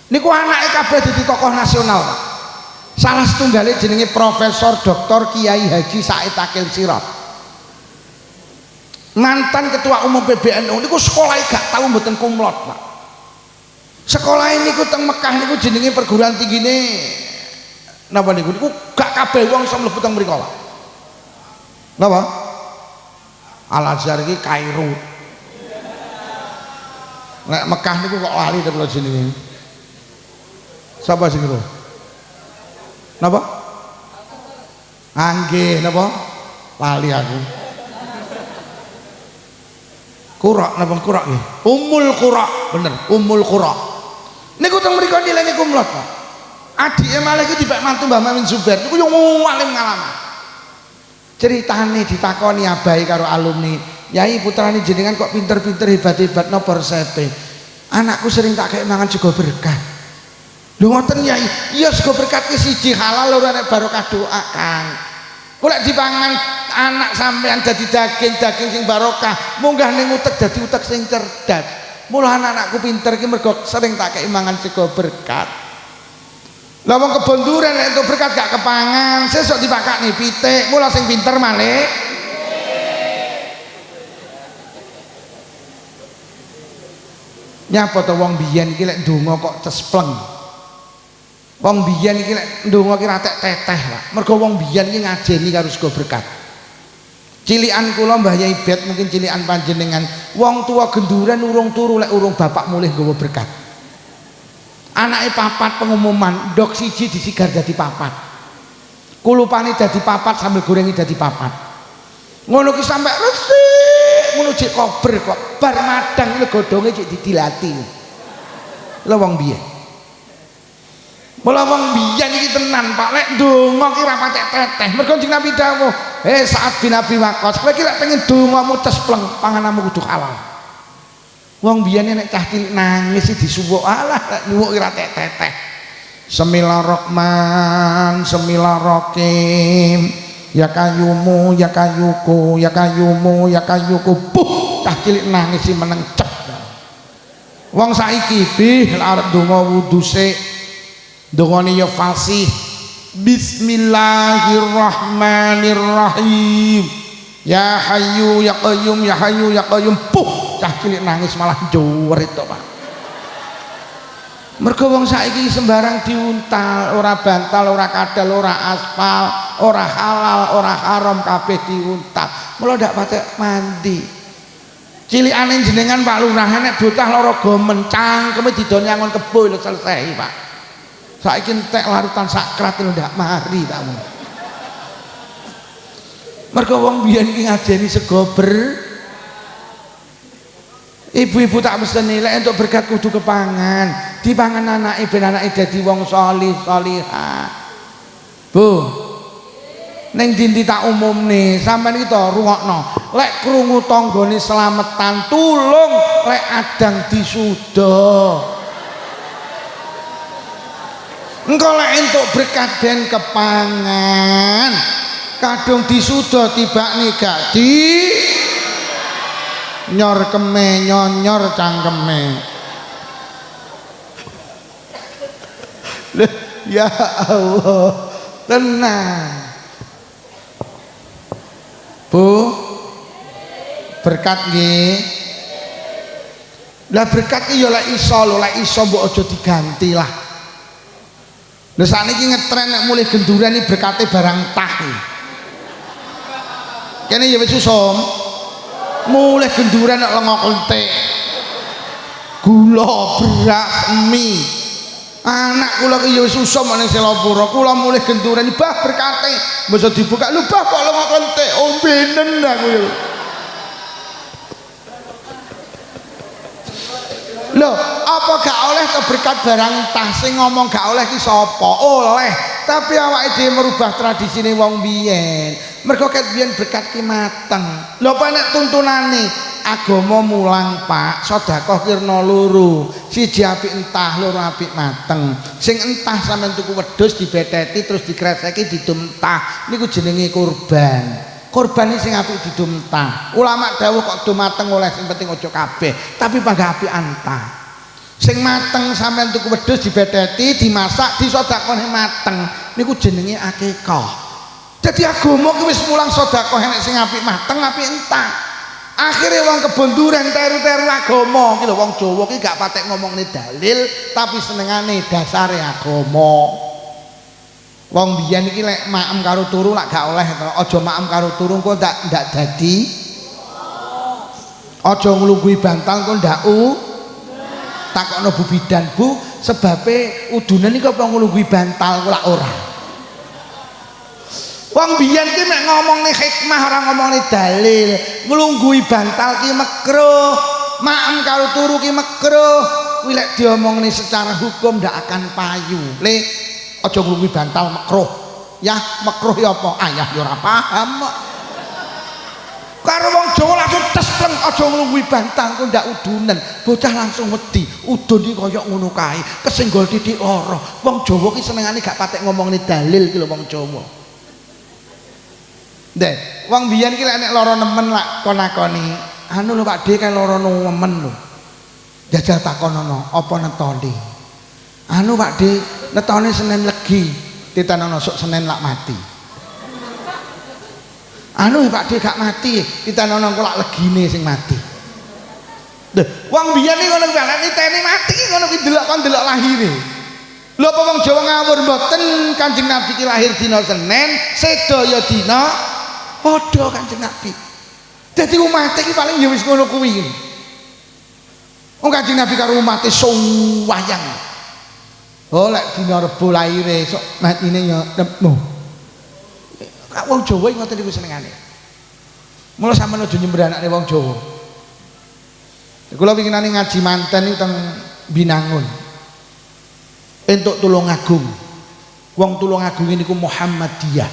Niku anake kabeh dadi tokoh nasional Pak. Salah setunggalnya jenenge Profesor Dr. Kiai Haji Said Akil Sirot. Mantan Ketua Umum PBNU niku sekolah gak tau mboten kumlot Pak. Sekolah ini ku teng Mekah niku jenenge perguruan tinggine napa niku gak kabeh wong iso mlebu teng mriku Pak. Napa? Al-Azhar iki Kairo. Nek Mekah niku kok lali to kula jenenge. Sapa sing ngeru? Napa? Nggih, napa? Lali aku. Qura napa Qura nggih? Ummul Qura, bener, Ummul Qura. Niku teng mriku nilai niku mlot, Pak. Adike malah iki dibek mantu Mbah Mamin Zubair niku yo ngalim ngalaman. Ceritane ditakoni abahe karo alumni, "Yai putrane jenengan kok pinter-pinter hebat-hebat napa resepe?" "Anakku sering tak kei mangan sego berkat." "Lho ngoten Yai?" "Iya sego berkat ki siji halal ora nek barokah doa, Kang." Kula dipangan anak sampean dadi daging sing barokah, munggah ning utek sing cerdas. Mula anak-anakku pinter ki mergo sering tak kei mangan sego berkat. Lah wong kebon duren nek entuk berkat gak kepangan, sesuk dipakani pitik, mula sing pinter malih. Nyapa to wong biyen iki lek ndonga kok cespleng. Wong biyen iki lek ndonga ki ra teteh, Pak. Mergo wong biyen iki ngajeni karo sego berkat. Cilikan kula Mbah Yai Bet mungkin cilikan panjenengan, wong tua genduren urung turu lek urung bapak mulih nggawa berkat. Anake papat pengumuman, ndok siji disigar dadi papat. Kulupane dadi papat sambil gorengi dadi papat. Ngono ki sampe resik, ngono jek kober kok bar madang lho godhonge jek didilati. Lha wong biyen. Mula wong biyen iki tenan Pak, lek ndonga ki ra patek teteh. Mergo Kanjeng Nabi dawuh, Sa'ad bin Abi Waqqas, kowe iki lek pengen dongamu cespleng, pangananmu kudu halal. Wong biyen nek cah cilik nangis disuwuk, alah nyuwuk ora teteh. Bismillahirrahman, Bismillahirrahim. Ya kayumu, ya kayuku, ya kayumu, ya kayuku. Puh, cah cilik nangis meneng cep. Wong saiki bih arep donga wudu sik. Dongane ya fasih. Bismillahirrahmanirrahim. Ya Hayyu ya Qayyum, ya Hayyu ya Qayyum. Puh, cah cilik nangis malah njuwrit to, Pak. Mergo wong saiki sembarang diuntal, ora bantal, ora kadal, ora aspal, ora halal, ora haram kabeh diuntal. Mula ndak patek mandi. Cilikane jenengan Pak Lurah nek bocah lara gomen cangkeme didoni angon kebo lho selesai, Pak. Saiki entek larutan sakrat lho ndak mari tamu. Mergo wong biyen iki ngajeni sego ibu-ibu tak meseni lek entuk berkat kudu kepangan, dipangan anake ben anake dadi wong salih salihah. Bu, ning dinti tak umumne, sampean iki to rungokno. Lek krungu tanggane slametan, tulung lek adang disuda. Engko lek entuk berkat ben kepangan, kadung disuda tibakne gak di nyor keme nyonyor cangkeme. Ya Allah, tenang Bu, berkat nggih. Lah berkat iki ya lek iso lho, lek iso mbok aja diganti lah. Lah sakniki ngetren nek mulih genduran iki berkate barang tah. Kene ya wis usum. Mulih genduran nek lenga klenthik. Gula, beras, mie. Anak kula ki ya wis usum ning Selapura. Kula mulih genduran bah berkate. Mboso dibuka, lho bah kok lenga klenthik. Ombenen aku ya. Loh, apa gak oleh ke berkat barang tah sing ngomong gak oleh ki sapa? Oleh, tapi awake dhewe merubah tradisine wong biyen. Mergo ket biyen berkat ki mateng. Lho apa nek tuntunane agama mulang Pak, sedekah kirna loro. Siji apik entah, loro apik mateng. Sing entah sampean tuku wedhus dibetheti terus dikreseki didum entah. Niku jenenge kurban. Korban sing apik didum entah. Ulama dawuh kok do mateng oleh sing penting aja kabeh, tapi pangga apik antah. Sing mateng sampean tuku wedhus dibetheti, dimasak, disedekahne mateng. Niku jenenge akikah. Jadi agama ki wis mulang sedekah enek sing apik mateng, apik entah. Akhire wong kebon duren teru-teru agama ki lho, wong Jawa ki gak patek ngomongne dalil, tapi senengane dasare agama. Wong biyen iki lek maem karo turu lak gak oleh to. Aja maem karo turu kok ndak dadi. Aja nglungguhi bantal kok ndak takokno Bu Bidan, Bu, sebabe udunan iki apa nglungguhi bantal kok lak ora. Wong biyen ki mek ngomongne hikmah ora ngomongne dalil. Nglungguhi bantal ki makruh, maem karo turu ki makruh. Kuwi lek diomongne secara hukum ndak akan payu. Le aja nglungguhi bantal makruh. Ya makruh ya apa? Ayah ya ora paham. Karo wong Jawa langsung tespleng aja nglungguhi bantal kok ndak udunen. Bocah langsung wedi. Udun iki kaya ngono kae, kesenggol titik lara. Wong Jawa ki senengane gak patek ngomongne dalil ki lho wong Jawa. Ndek, wong biyen ki lek nek lara nemen lak konakoni, anu lho Pak De kae lara nemen lho. Jajal takonono, apa netoni? Anu Pak De, netone Senin Legi ditanono sok Senin lak mati. Anu Pak De gak mati, ditanono kok lak legine sing mati. Lho, wong biyen iki ngono kuwi nek niteni mati ngono kuwi delok kon delok lahire. Lho apa wong Jawa ngawur mboten Kanjeng Nabi ki lahir dina Senin, sedaya dina padha Kanjeng Nabi. Dadi umate iki paling ya wis ngono kuwi. Wong Kanjeng Nabi karo umate suwayang. Oh lek dina Rebo lahire sok matine ya nemu. Kak wong Jawa iki ngoten niku senengane. Mula sampeyan aja nyembur anake wong Jawa. Kula winginane ngaji manten niku teng Binangun. Entuk Tulungagung. Wong Tulungagung niku Muhammadiyah.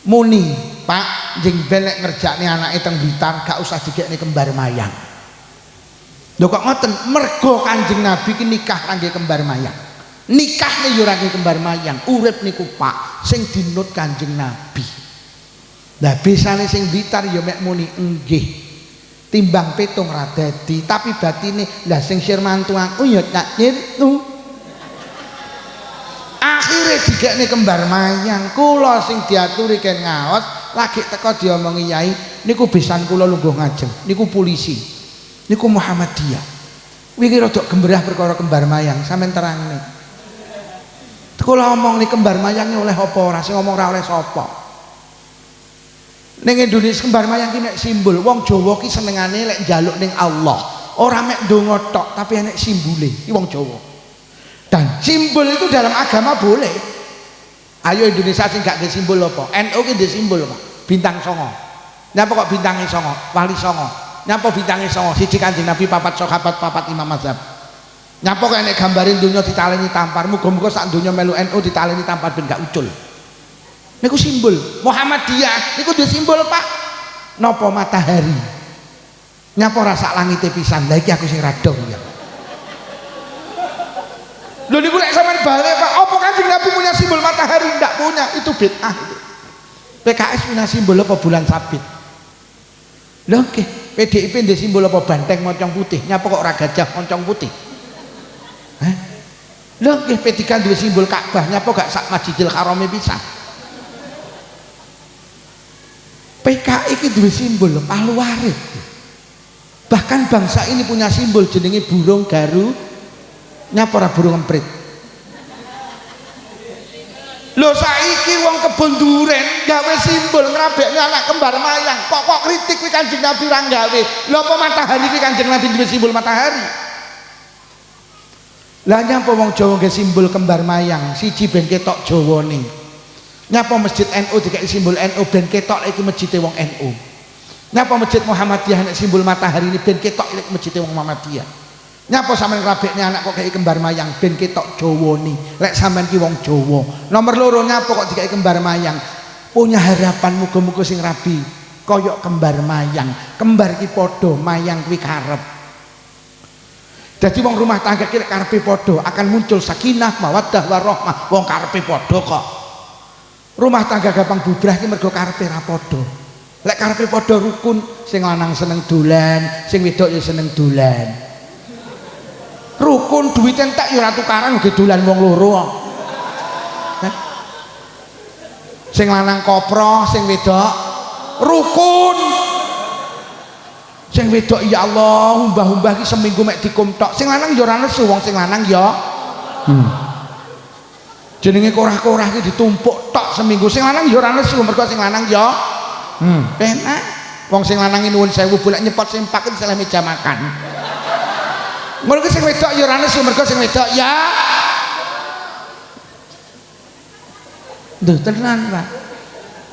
Muni, Pak, jeng ben nek ngerjakne anake teng Blitar gak usah digekne kembar mayang. Lho kok ngoten, mergo Kanjeng Nabi ki nikah kangge kembar mayang. Nikahne yo kangge kembar mayang, urip niku Pak sing dinut Kanjeng Nabi. Lah bisane sing Blitar yo mek muni nggih. Timbang petung ra dadi, tapi batine lah sing sirmantu aku yo tak niru. Akhire digekne kembar mayang. Kula sing diaturi ken ngaos lagi teko diomongi yai niku besan kula lungguh ngajeng niku polisi niku Muhammadiyah wingi rada gembrah perkara kembar mayang sampean terangne kula omong nih kembar mayangnya oleh apa ora sing ngomong ora oleh sapa ning Indonesia kembar mayang ki nek simbol wong Jawa ki senengane lek njaluk ning Allah ora mek ndonga tok tapi enek simbole iki wong Jawa dan simbol itu dalam agama boleh. Ayo Indonesia sing gak ada simbol apa? NU ki ndek simbol Pak. Bintang songo. Nyapa kok bintange songo? Wali songo. Nyapa bintange songo? Siji Kanjeng Nabi, papat sahabat, papat imam mazhab. Nyapa kok nek gambarin donya ditaleni tampar, muga-muga sak donya melu NU ditaleni tampar ben gak ucul. Niku simbol. Muhammadiyah niku ndek simbol Pak. Napa matahari? Nyapa ora sak langite pisan. Lah iki aku sing radong ya. Lho niku lek sampean balik Pak, apa Kanjeng Nabi punya simbol matahari? Enggak punya, itu bid'ah itu. PKS punya simbol apa bulan sabit? Lho nggih, PDIP ndek simbol apa banteng moncong putih? Nyapa kok ora gajah moncong putih? Hah? Lho nggih, P3 duwe simbol Ka'bah, nyapa gak sak Masjidil Harame pisan? PKI iki duwe simbol Palu Warit. Bahkan bangsa ini punya simbol jenenge burung garu. Nyapa ora burung emprit. Lho saiki wong kebon duren gawe simbol ngrabekne anak kembar mayang. Kok kritik kuwi Kanjeng Nabi ra gawe. Lho apa matahari kuwi Kanjeng Nabi duwe simbol matahari. Lah nyapa wong Jawa nggih simbol kembar mayang, siji ben ketok Jawane. Nyapa masjid NU dikai simbol NU ben ketok iki masjide wong NU. Nyapa masjid Muhammadiyah nek simbol matahari ini ben ketok iki masjide wong Muhammadiyah. Nyapa sampean ngrabekne anak kok kaya kembar mayang ben ketok Jawane. Lek sampean ki wong Jawa. Nomor loro nyapa kok dikai kembar mayang? Punya harapan muga-muga sing rabi koyok kembar mayang. Kembar ki padha, mayang kuwi karep. Dadi wong rumah tangga ki lek karepe padha akan muncul sakinah, mawaddah warahmah. Wong karepe padha kok. Rumah tangga gampang bubrah ki mergo karepe ra padha. Lek karepe padha rukun, sing lanang seneng dolan, sing wedok ya seneng dolan. Rukun duit entek ya ora tukaran uga dolan wong loro kok. Sing lanang kopro, sing wedok rukun. Sing wedok ya Allah, umbah-umbah ki seminggu mek dikumtok. Sing lanang ya ora nesu wong sing lanang ya. Jenenge korah-korah ki ditumpuk tok seminggu. Sing lanang ya ora nesu mergo sing lanang ya. Penak. Wong sing lanang nuwun sewu bolak nyepot sempak iki salah meja makan. Ngono ki sing wedok ya ora nesu mergo sing wedok ya. Duh tenan Pak.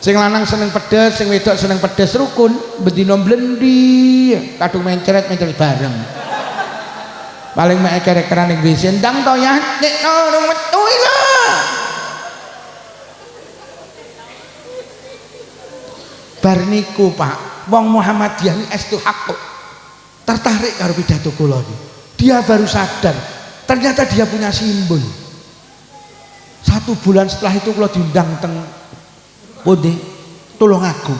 Sing lanang seneng pedes, sing wedok seneng pedes rukun, bendina blendi, kadung mencret bareng. Paling mek kere-keran ning WC ndang to ya, nek ono metu lho. Bar niku Pak, wong Muhammadiyah ini estu hak tertarik karo pidato kula iki. Dia baru sadar ternyata dia punya simbol. 1 bulan setelah itu kalau diundang teng Pode Tulungagung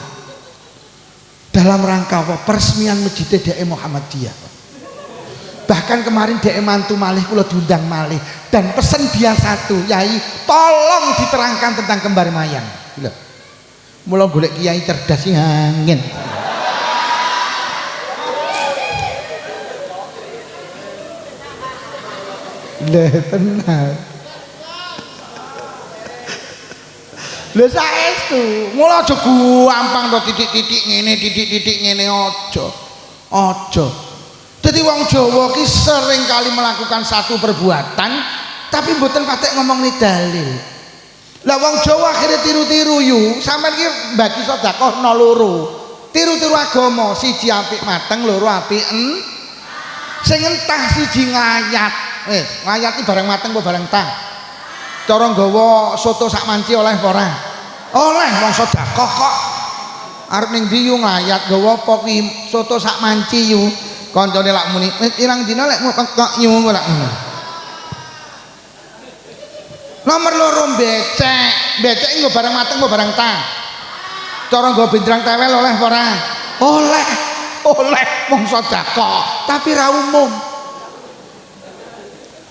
dalam rangka apa? Peresmian Masjid DE Muhammadiyah. Bahkan kemarin dhek mantu malih kula diundang malih dan pesen dia satu, Yai, tolong diterangkan tentang kembar mayang. Lho. Mula golek kiai cerdas sing angin. Lah tenan. Lha saestu, mula aja gampang to titik-titik ngene aja. Aja. Dadi wong Jawa ki sering kali melakukan satu perbuatan tapi mboten patek ngomongni dalil. Lah wong Jawa akhirnya tiru-tiru yu, sampean ki bagi sedekah loro. Tiru-tiru agama, siji apik mateng, loro apik sing entah siji ngayat. Ngayat iki barang mateng apa barang tah? Cara nggawa soto sak manci oleh apa ora? Oleh wong sedekah kok. Arep ning ndi yu ngayat nggawa apa kuwi soto sak manci yu. Kancane lak muni, "Irang dina lek kok yu lak ngono." Nomor loro becek. Becek nggo barang mateng apa barang tah? Cara nggawa bendrang tewel oleh apa ora? Oleh. Oleh wong sedekah, tapi ra umum.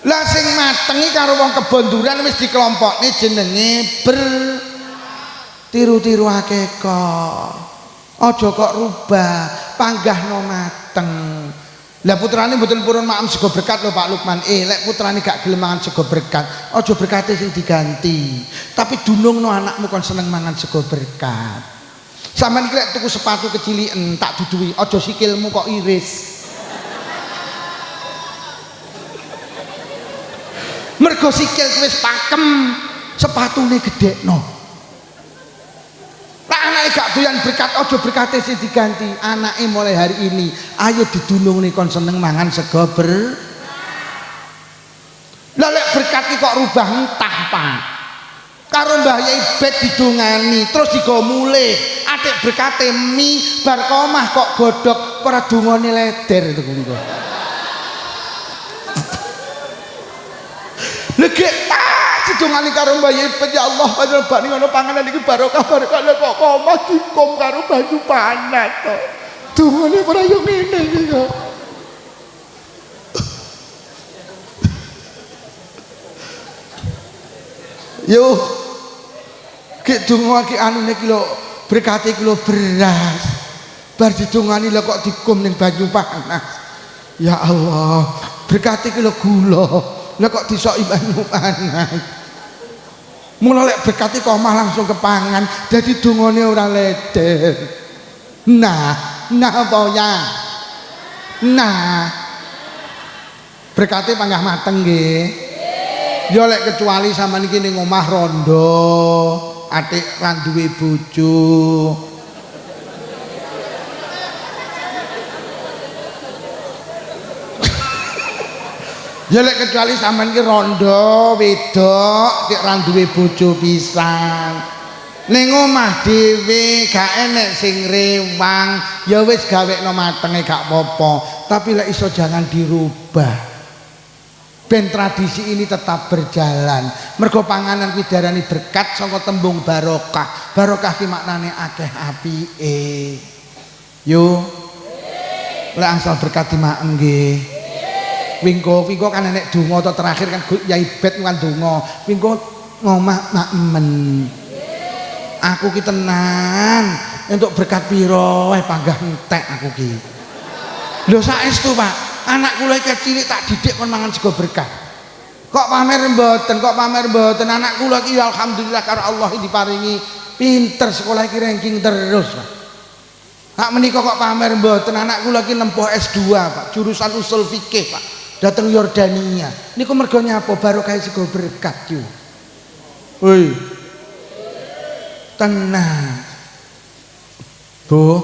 Lah sing mateng iki karo wong kebon duran wis dikelompokne jenenge tiru-tiru akekah. Aja kok rubah, panggahno mateng. Lah putrane mboten purun maem sego berkat lho Pak Lukman. Lek putrane gak gelem mangan sego berkat, aja berkate sing diganti. Tapi dunungno anakmu kon seneng mangan sego berkat. Sampeyan iki lek tuku sepatu keciliken tak duduhi, aja sikilmu kok iris. Mergo sikil wis pakem, sepatune gedhekno. Lah anake gak doyan berkat, aja berkate sing diganti. Anake mulai hari ini ayo didunungne kon seneng mangan sego Lah lek berkat iki kok rubah entah, Pak. Karo Mbah Yai Bet didongani terus digo mulih. Atik berkate mi bar komah kok godhog ora dungane leder itu niku. Legi didongani karo Mbah Yai Bet, ya Allah panjenengan bani ngono panganan iki barokah kok komah dikum karo banyu panas to. Dungane ora yo ngene iki kok. Yo ki donga ki anune ki lho berkate ki lho beras. Bar didongani lho kok dikum ning banyu panas. Ya Allah, berkate ki lho gula. Lah kok disoki banyu panas. Mula lek berkate kok omah langsung kepangan, dadi dongane ora leder. Nah apa ya? Nah. Berkate panggah mateng nggih. Ya lek kecuali sampean iki ning omah rondo, atik ra duwe bojo. Ya lek kecuali sampean iki rondo, wedok, atik ra duwe bojo pisan. Ning omah dhewe gak enek sing rewang, ya wis gawekno matenge gak apa-apa, tapi lek iso jangan dirubah. Ben tradisi ini tetap berjalan. Mergo panganan kuwi diarani berkat saka tembung barokah. Barokah ki maknane akeh apike. Yo. Lek asal berkat dimaem nggih. Wingko kan enek donga to terakhir kan Yai Bet kan donga. Wingko ngomah makmen. Aku ki tenan entuk berkat piro wae panggah entek aku ki. Lho saestu Pak. Anak kula iki cilik tak didik kon mangan sego berkah. Kok pamer mboten, anak kula iki alhamdulillah karo Allah diparingi pinter, sekolah iki ranking terus, Pak. Hak menika kok pamer mboten, anak kula iki nempuh S2, Pak, jurusan usul fikih, Pak. Dateng Yordania. Niku mergo nyapa barokah sego berkat yo. Woi. Tenang. Bu.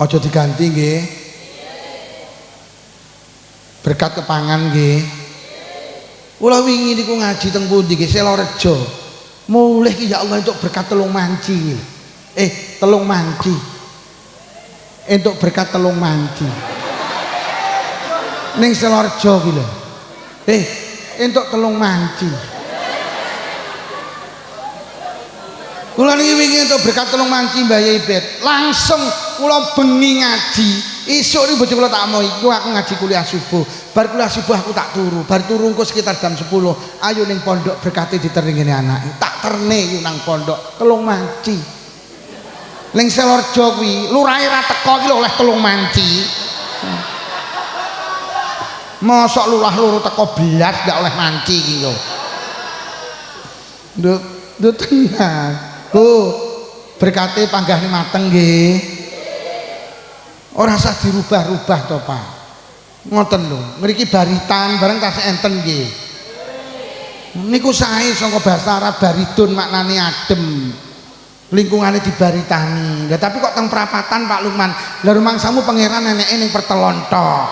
Aja diganti nggih. Berkat kepangan nggih. Kula wingi niku ngaji teng pundi nggih Selorejo. Mulih ki ya Allah entuk berkat telung manci. Telung manci. Entuk berkat telung manci. Ning Selorejo ki lho. Entuk telung manci. Kula niki wingi entuk berkat telung manci Mbah Yai Bet. Langsung kula bengi ngaji. Isuk iki bojo kula tak mau iku aku ngaji kuliah subuh. Bar kuliah subuh aku tak turu. Bar turu engko sekitar jam 10. Ayo ning pondok berkati diteringene anake. Tak terne iku nang pondok telung manci. Ning Selorjo kuwi lurahe ra teko iki lho oleh telung manci. Mosok lurah loro teko belas gak oleh manci iki lho. Nduk tenan. Bu, berkate panggahne mateng nggih. Ora usah dirubah-rubah to, Pak. Ngoten lho, mriki baritan bareng tasih enten nggih. Niku sae saka basa Arab baridun maknane adem. Lingkungane dibaritani. Lah tapi kok teng perapatan Pak Lukman. Lah rumangsamu pangeran eneke ning pertelon tok.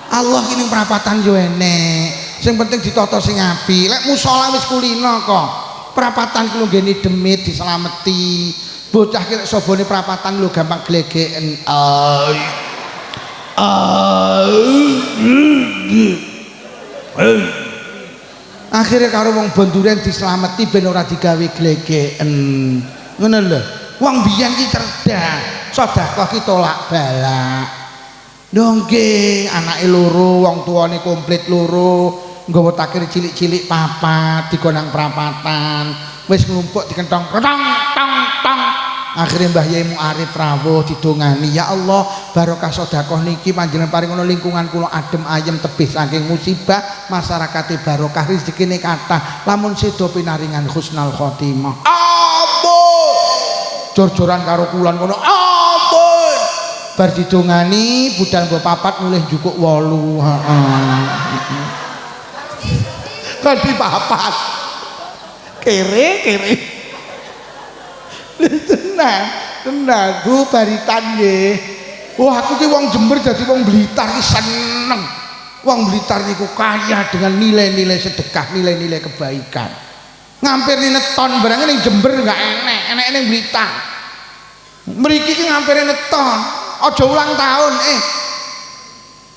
Allah ki ning perapatan yo enek. Sing penting ditata sing apik. Lek musala wis kulino kok. Perapatan ku nggene demit diselameti. Bocah ki lek sobone perapatan lho gampang glegeken. Akhirnya karo wong bonduren dislameti ben ora digawe glegeken. Ngono lho. Wong biyen ki cerdas, sedekah ki tolak balak. Nggih, anake loro, wong tuane komplit loro, nggawa takir cilik-cilik papat digonang perapatan. Wis nglumpuk dikentong tong tong tong. Akhirnya Mbah Yai Muarif rawuh didongani, ya Allah barokah sedekah niki panjenengan paringono lingkungan kula adem ayem tebih saking musibah, masyarakate barokah rezekine kathah, lamun sedo pinaringan husnul khotimah. Ampun. Jor-joran karo kulon kono. Ampun. Bar didongani budal mbok papat mulih njukuk 8. Heeh. Tadi papat. Kere. Tenan Bu baritan nggih. Wah aku ki wong Jember jadi wong Blitar ki seneng. Wong Blitar niku kaya dengan nilai-nilai sedekah, nilai-nilai kebaikan. Ngampir neton barang ning Jember enggak enek ning Blitar. Mriki ki ngampir neton. Aja ulang tahun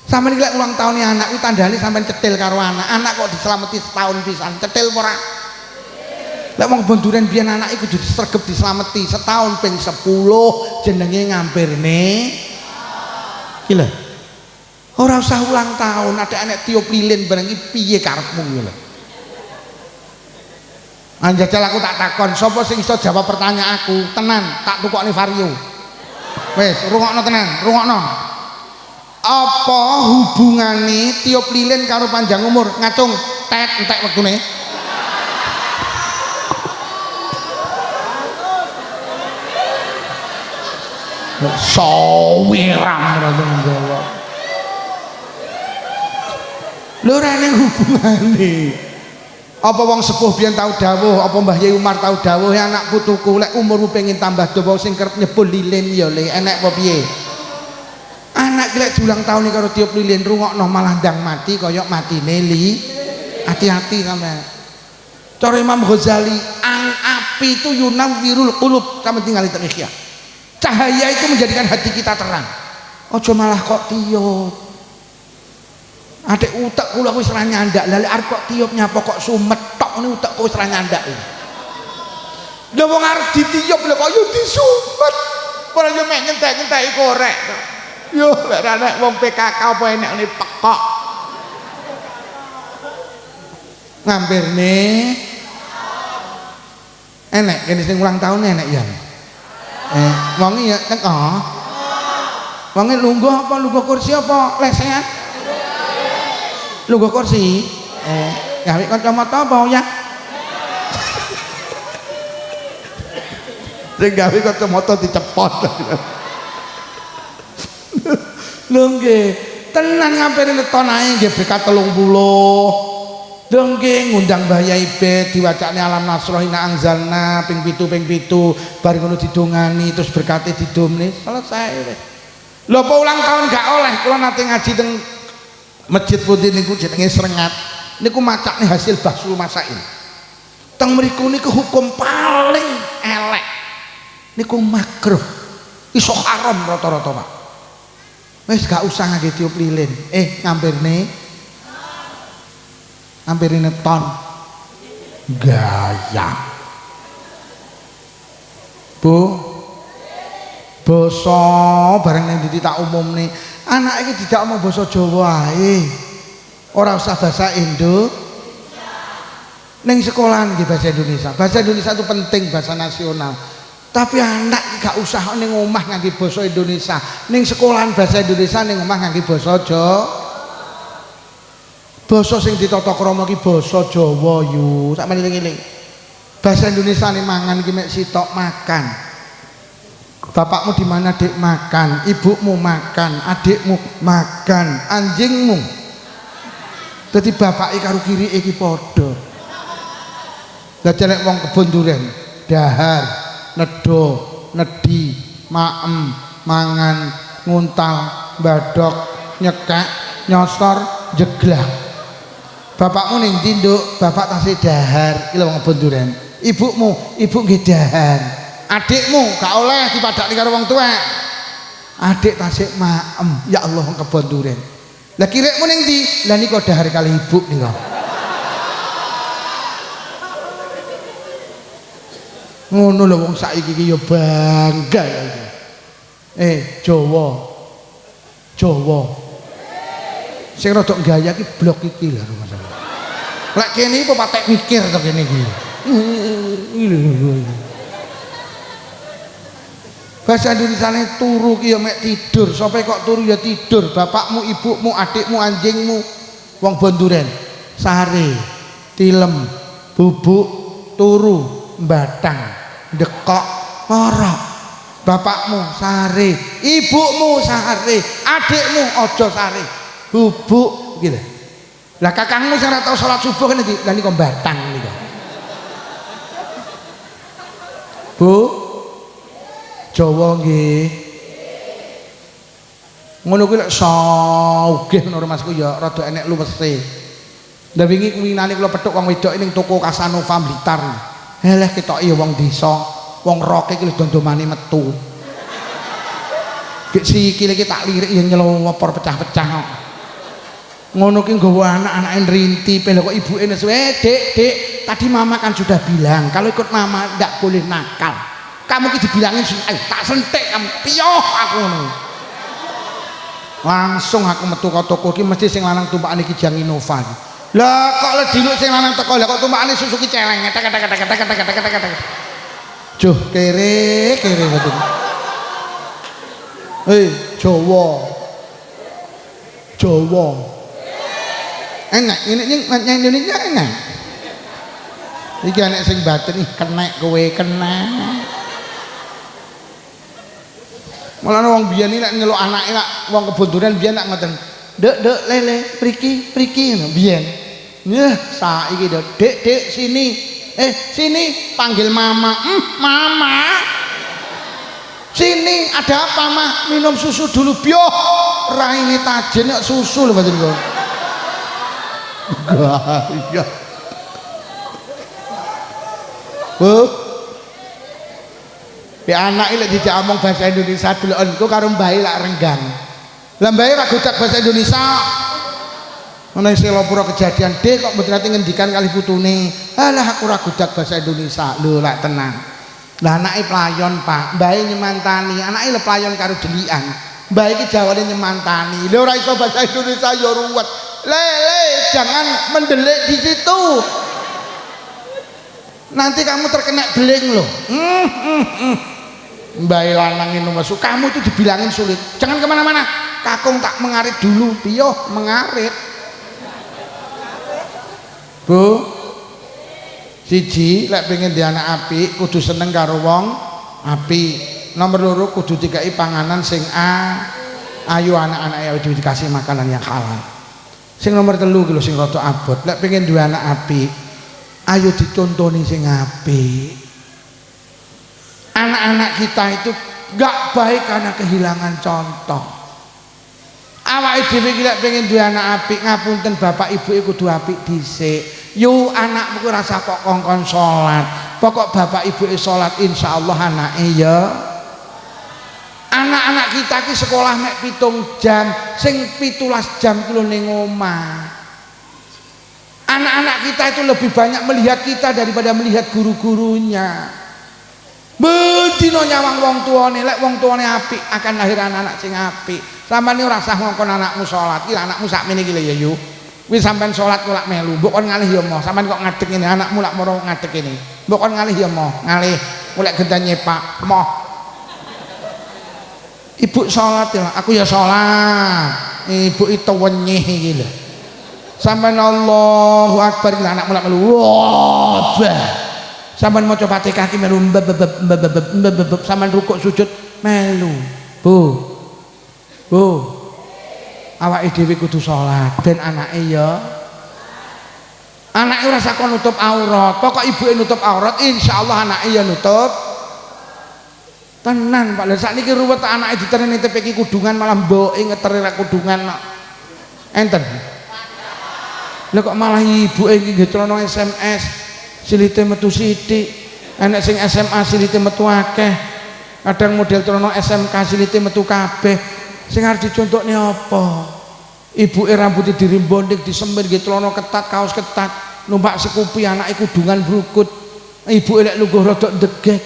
sampeyan iki lek ulang tahun anak kuwi tandane sampeyan cetil karo anak kok diselameti setahun pisan. Cetil ora? Lek wong bonduren biyen anake kudu disregep dislameti setahun ping 10 jenenge ngampirne. Iki lho. Ora usah ulang tahun, ada anak tiup lilin bareng iki piye karepmu iki lho. Anjajal aku tak takon, sapa sing iso jawab pertanyaanku? Tenan, tak tukokne vario. Wis, rungokno tenan, rungokno. Apa hubungane tiup lilin karo panjang umur? Ngacung, entek wektune. Sawiram ora jawab. Lho ora ning hubungane. Apa wong sepuh biyen tau dawuh, apa Mbah Yai Umar tau dawuh, anak putuku lek umurmu pengen tambah dawa sing kerep nyebul lilin ya le, enek apa piye? Anak lek diulang tahun karo tiup lilin rungokno malah ndang mati kaya matine li. Hati-hati sampean. Cara Imam Ghazali, api itu yunawwirul qulub, sampe tinggal di Ihya. Cahaya itu menjadikan hati kita terang. Ojo malah kok tiup. Adek utek kula wis ra nyandak, lha arep kok tiup nyapa kok sumet tok ngene utekku wis ra nyandak. Lha wong arep ditiup lho kok yo disumet. Ora yo mek ngentek-ngenteki korek. Yo lek ra nek wong PKK apa enek ngene pekok. Ngampirne enek kene sing ulang tahun enek ya. Wonge ya teko. Wonge lungguh apa lungguh kursi apa lesehan? Lungguh kursi. Gawe kacamata apa ya? Sing gawe kacamata dicepot. Lho nggih, tenan ngampire neton ae nggih berkat 30. Lho nggih ngundang Mbah Yai Bet diwacane Alam Nasroh Inna Anzalna ping 7 bar ngono didongani terus berkate didomne selesai wis. Lho apa ulang tahun gak oleh kula nate ngaji teng Masjid Putih niku jenenge Srengat. Niku macakne hasil Bahsul Masail. Teng mriku niku hukum paling elek. Niku makruh. Iso haram rata-rata, Pak. Wis gak usah ngangge tiup lilin. Ngampirne ton gaya. Bu basa bareng ning ndi tak umumne anak iki tidak omong basa Jawa ae ora usah bahasa Indonesia ning sekolahan nggih bahasa Indonesia itu penting bahasa nasional tapi anak gak usah ning omah ngangge basa Indonesia ning sekolahan bahasa Indonesia ning omah ngangge basa Jawa basa sing ditata krama ki basa Jawa yu sak meneh-eling bahasa Indonesia ning mangan ki mek sitok makan bapakmu di mana dek makan ibumu makan adikmu makan anjingmu dadi bapake karo kirike iki padha lah nek wong kebon duren dahar nedo nedi maem mangan nguntal badok nyekak nyosor jeglak bapakmu ning ndi nduk bapak tasih dahar iki lho wong kebon duren ibu nggih dahar adikmu gak oleh dipadakni karo wong tuwa adik tasik maem ya Allah wong kebon duren lah kirikmu ning ndi lah niku dahar kali ibu nika ngono lho wong saiki iki ya bangga ya iki Jawa sing rada gaya iki blok iki lho masalah lek kene iki patek mikir to kene iki bahasa Indonesia ini turu ki ya mek tidur sampai kok turu ya tidur bapakmu ibumu adikmu anjingmu wong bonduren sare tilem bubuk turu batang dekok ngorok bapakmu sare ibumu sare adikmu ojo sare bubuk gitu lah kakangmu sing ora tau salat subuh kan iki lah niku batang niku Bu Jawa nggih. Ngono kuwi lek sugih ngono Masku ya rada enek luwese. Lah wingi winane kula pethuk wong wedok ning toko Casanova Blitar. Eleh ketoke ya wong desa, wong roke iki lho dondomane metu. Gek sikile iki tak lirik ya nyelopor pecah-pecah kok. Ngono ki nggawa anak-anake nrinti lho kok ibuke wis Dek, tadi mama kan sudah bilang kalau ikut mama enggak boleh nakal. Kamu ki dibilangin tak sentik kamu piyoh aku ngono. Langsung aku metu ke toko ki mesti sing lanang tumpakane ki Jang Innova. Lah kok le diluk sing lanang teko lah kok tumpakane susu ki celeng. Juh kere betul. Jawa. Enak ini Indonesia enak. Iki anak sing batin ih kenek kowe kena. Mulane wong biyen iki nek nyeluk anake lak wong kebonduran biyen nak ngoten. Dek lele priki ngono biyen. Nyeh saiki Dek sini. Sini panggil mama. Mama. Sini ada apa mah? Minum susu dulu bioh. Raine tajen kok susu lho mboten kok. Gaya. Anak lek dijak omong bahasa Indonesia delokenku karo mbahe lak renggang. Lah mbahe ra godak bahasa Indonesia. Ana selopura kejadian Dek kok mboten ate ngendikan kali putune. Alah aku ra godak bahasa Indonesia. Lho lak tenang. Lah anake playon, Pak. Mbahe nyemantani. Anake le playon karo delikan. Mbahe iki jawane nyemantani. Lho ora iso bahasa Indonesia ya ruwet. Lele, jangan mendelik di situ. Nanti kamu terkena beling loh. Mbak lanang ini masuk. Kamu itu dibilangin sulit. Jangan kemana-mana. Kakung tak mengarit dulu. Piyoh mengarit. Bu, siji, lek pengen di anak api, kudu seneng karo wong api. Nomor loro kudu dikai panganan sing ayo anak-anak ya dikasih makanan yang halal. Sing nomor telu gitu sing rada abot. Lek pengen duwe anak api, ayo ditontoni sing apik. Anak-anak kita itu gak baik karena kehilangan contoh. Awake dhewe iki lek pengen duwe anak apik, ngapunten bapak ibuke kudu apik dhisik. Yo anakmu ku rasa kok kongkon salat. Pokok bapak ibuke salat insyaallah anake ya. Anak-anak kita ki sekolah mek 7 jam, sing 17 jam ki lho ning omah. Anak-anak kita itu lebih banyak melihat kita daripada melihat guru-gurunya. Bedino nyawang wong tuane, lek wong tuane apik akan lahir anak sing apik. Sampeyan ora usah ngongkon anakmu salat, iki anakmu sakmene iki lho ya yu. Kuwi sampeyan salat kok lak melu, mbok kon ngalih ya moh. Sampeyan kok ngadeg ngene, anakmu lak moro ngadeg ngene. Mbok kon ngalih ya moh, ngalih. Golek gendan nyepak, moh. Ibu salat ya, aku ya salat. Ibu itu wenyih iki lho. Sampeyan Allahu Akbar, anakmu lak melu. Wah, sampean maca Fatihah ki melu mbeb sampean rukuk sujud melu. Bu. Awake dhewe kudu salat ben anake ya. Anake ora sakon nutup aurat. Pokok ibuke nutup aurat, insyaallah anake ya nutup. Tenan Pak. Lah sakniki ruwet anake ditereni tepeki kudungan malah mboke ngeteri ra kudungan kok. Enten. Lah kok malah ibuke iki nggih celana SMS silite metu sithik, enek sing SMA silite metu akeh, kadang model celana SMK silite metu kabeh. Sing arep dicontokne apa? Ibuke rambutnya dirimbondik, disemir nggih celana ketat, kaos ketat, numpak sekupi anake kudungan brukut. Ibuke lek lungguh rada ndegek,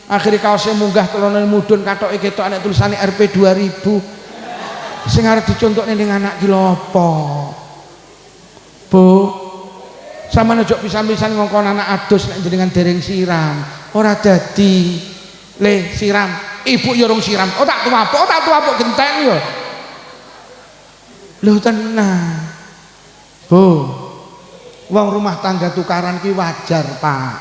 akhire kaose munggah celana mudhun katoke ketok anek tulisane RP 2000. Sing arep dicontokne ning anak ki lho apa? Bu, sama aja pisan-pisan ngongkon anak adus nek jenengan dereng siram. Ora dadi le siram. Ibu ya rung siram. Oh tak tuwapuk genteng ya. Lho tenang. Bu. Wong rumah tangga tukaran ki wajar, Pak.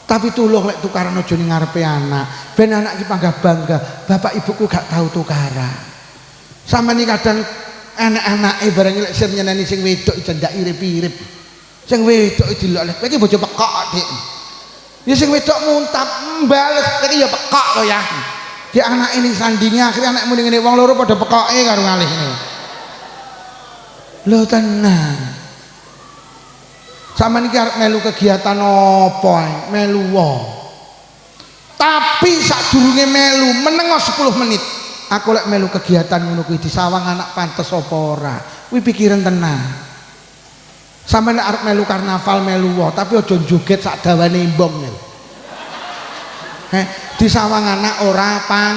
Tapi tuluh lek tukaran aja ning ngarepe anak. Ben anak ki panggah bangga, bapak ibuku gak tahu tukaran. Sampeyan kadang anak-anake bareng lek sir nyeneni sing wedok jendak irip-irip. Sing wedok dilok iki bojo pekok Dik. Ya sing wedok muntap mbales iki ya pekok to ya. Ki anak ini sandinge akhire anakmu ngene wong loro padha pekoke karo ngalih ngene. Lho tenang. Sampeyan iki arep melu kegiatan apa ae? Melu wae. Tapi sadurunge melu menengo 10 menit. Aku lek melu kegiatan ngono kuwi disawang anak pantes apa ora? Kuwi pikiran tenang. Sampeyan arep melu karnaval melu wae, tapi aja joget sak dawane embong. Disawang anak ora pang.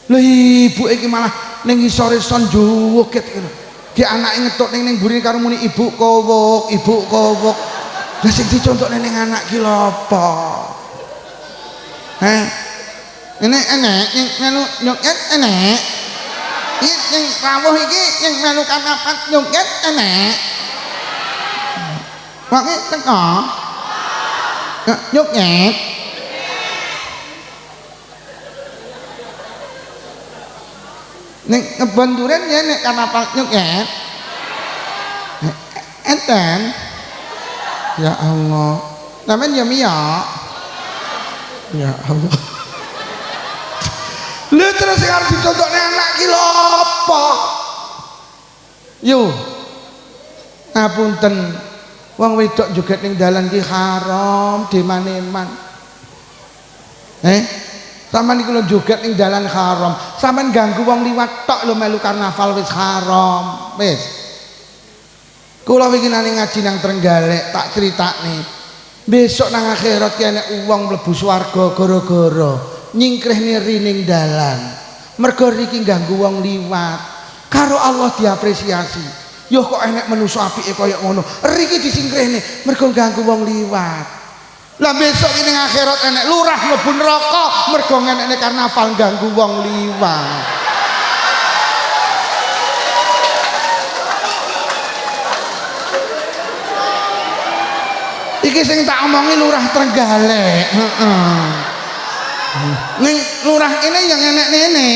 Lho ibu iki malah ning isore son joget ngono. Ki anake ngetuk ning mburi karo muni ibu kowok. Lah sing dicontokne ning anak ki lho apa? Ini enek yang melu nyoket enek. Yang rawuh iki yang melu kanapan nyoket enek. Wong iki teko. Nyoket. Ning kebon duren ya nek kanapan nyoket. Enten. Ya Allah. Sampeyan ya miya. Ya Allah. Lha terus sing arep dicontokne anak ki lho apa? Yo. Ngapunten. Wong wedok joget ning dalan ki haram diman-eman. Sampeyan iki lho joget ning dalan haram. Sampeyan ganggu wong liwat tok lho melu karnaval wis haram. Wis. Kula wingi nang ngaji nang Trenggalek tak critakne. Besok nang akhirat ki enek wong mlebu swarga gara-gara nyingkrihne rining dalan. Mergo niki ganggu wong liwat. Karo Allah diapresiasi. Yo kok enek manusa apike kaya ngono. Riki disingkrihne mergo ganggu wong liwat. Lah besok ning akhirat enek lurah mlebu neraka mergo ngenekne karnaval ganggu wong liwat. Iki sing tak omongi lurah Trenggalek. Ning lurah kene yang enek nene.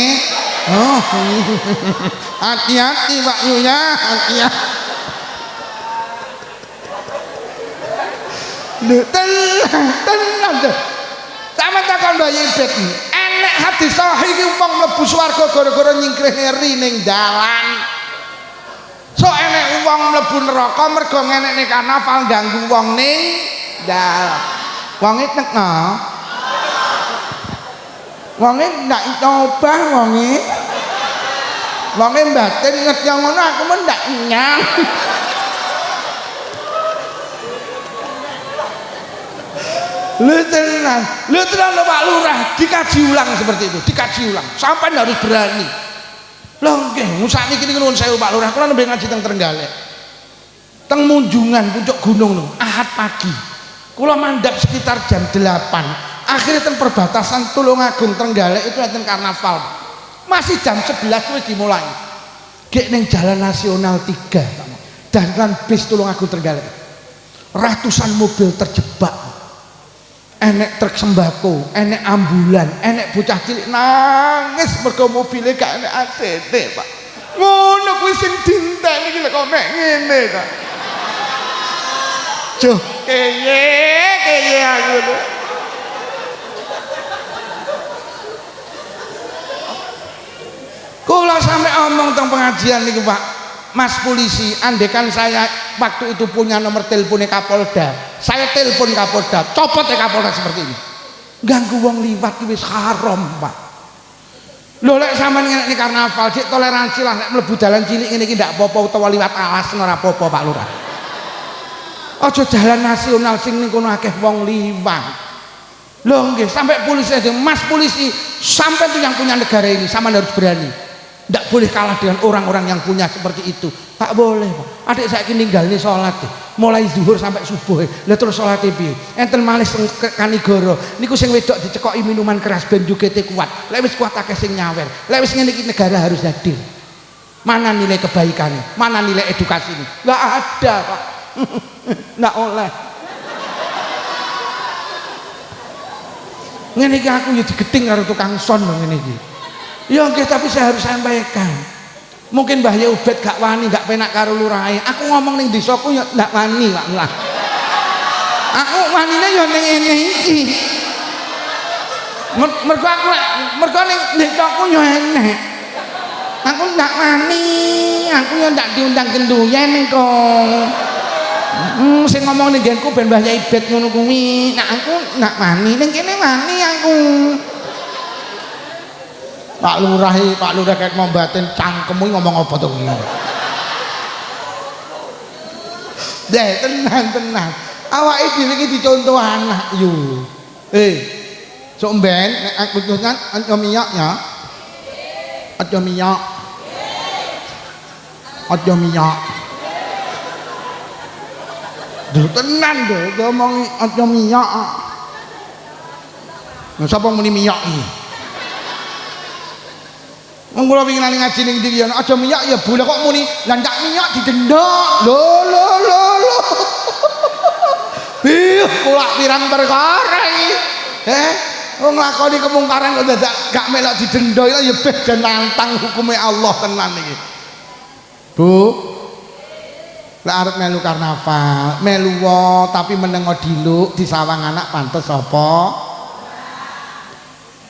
Oh. Hati-hati Pak Yuya, hati-hati. Tenang tuh. Sampe takon bayi bet. Enek hadis sahih iki wong mlebu swarga gara-gara nyingkrihne ri ning dalan. So enek wong mlebu neraka mergo ngenekne karnaval ganggu wong ning dalan. Wonge teko. Wonge ndak coba wonge. Wonge batin ngetyo ngono aku men ndak nyang. Lu tenan lho Pak Lurah, dikaji ulang seperti itu, dikaji ulang. Sampai harus berani. Lho nggih, sakniki niku nuwun sewu Pak Lurah, kula nembe ngaji teng Trenggalek. Teng Munjungan puncak gunung lho, Ahad pagi. Kula mandap sekitar jam 8. Akhirnya teng perbatasan Tulungagung Trenggalek itu enten karnaval. Masih jam 11 wis dimulai. Gek ning Jalan Nasional 3. Dan bis Tulungagung Trenggalek. Ratusan mobil terjebak. Enek truk sembako, enek ambulan, enek bocah cilik nangis mergo mobile gak enek ACT, Pak. Ngono kuwi sing dinteni iki lho kok mek ngene ta. Joh, keye aku lho. Kula sampe omong teng pengajian niku, Pak. Mas polisi, andekan saya waktu itu punya nomor teleponnya Kapolda, saya telepon Kapolda, copot ya Kapolda seperti ini. Ganggu wong liwat wis haram, Pak. Lho lek sampean ngene karnaval, sik toleransi lah, nek mlebu dalan cilik ngene iki ndak apa-apa utawa liwat alas ora apa-apa, Pak Lurah. Aja jalan nasional sing ning kono akeh wong liwat. Lho nggih, sampai polisi aja, Mas polisi, sampai tuh yang punya negara ini sampean harus berani. Tidak boleh kalah dengan orang-orang yang punya seperti itu. Tak boleh, Pak. Adik saya kini ninggal nih sholat mulai zuhur sampai subuh. Lah terus sholat piye? Enten malih Kanigoro. Niku sing wedok dicekoki minuman keras ben jugete kuat. Lek wis kuat akeh sing nyawer. Lek wis ngene iki negara harus hadir. Mana nilai kebaikannya? Mana nilai edukasinya? Enggak ada, Pak. Enggak oleh. Ngene iki aku ya digeting karo tukang son ngene iki. Ya nggih, tapi saya harus sampaikan. Mungkin Mbah Ubed gak wani, gak penak karo lurahe. Aku ngomong ning desaku ya ndak wani, Pak Lurah. Aku wanine ya ning ngene iki. Mergo ning desaku ya enek. Aku ndak wani, aku ya ndak diundang kenduyen kok. Sing ngomong ning nggenku ben Mbah Ubed ngono kuwi. Nah aku ndak wani, ning kene wani aku. Pak Lurah kayak mau batin cangkemmu ngomong apa tuh ini? Deh tenang. Awak iki dicontoh anak yu. Sok ben nek aku tunan aja minyaknya. Aja minyak. Aja minyak. Duh tenan deh ngomong aja minyak. Nah sapa muni minyak iki? Kula pingin ngaji ning ndi ya aja minyak ya boleh kok muni lah ndak minyak didendok. Lho. Kula pirang perkara iki. Wong nglakoni kemungkaran kok dadak gak melok didendok ya beh dan nantang hukume Allah tenan iki. Bu. Lek arep melu karnaval, melu tapi menengo diluk di sawang anak pantes apa?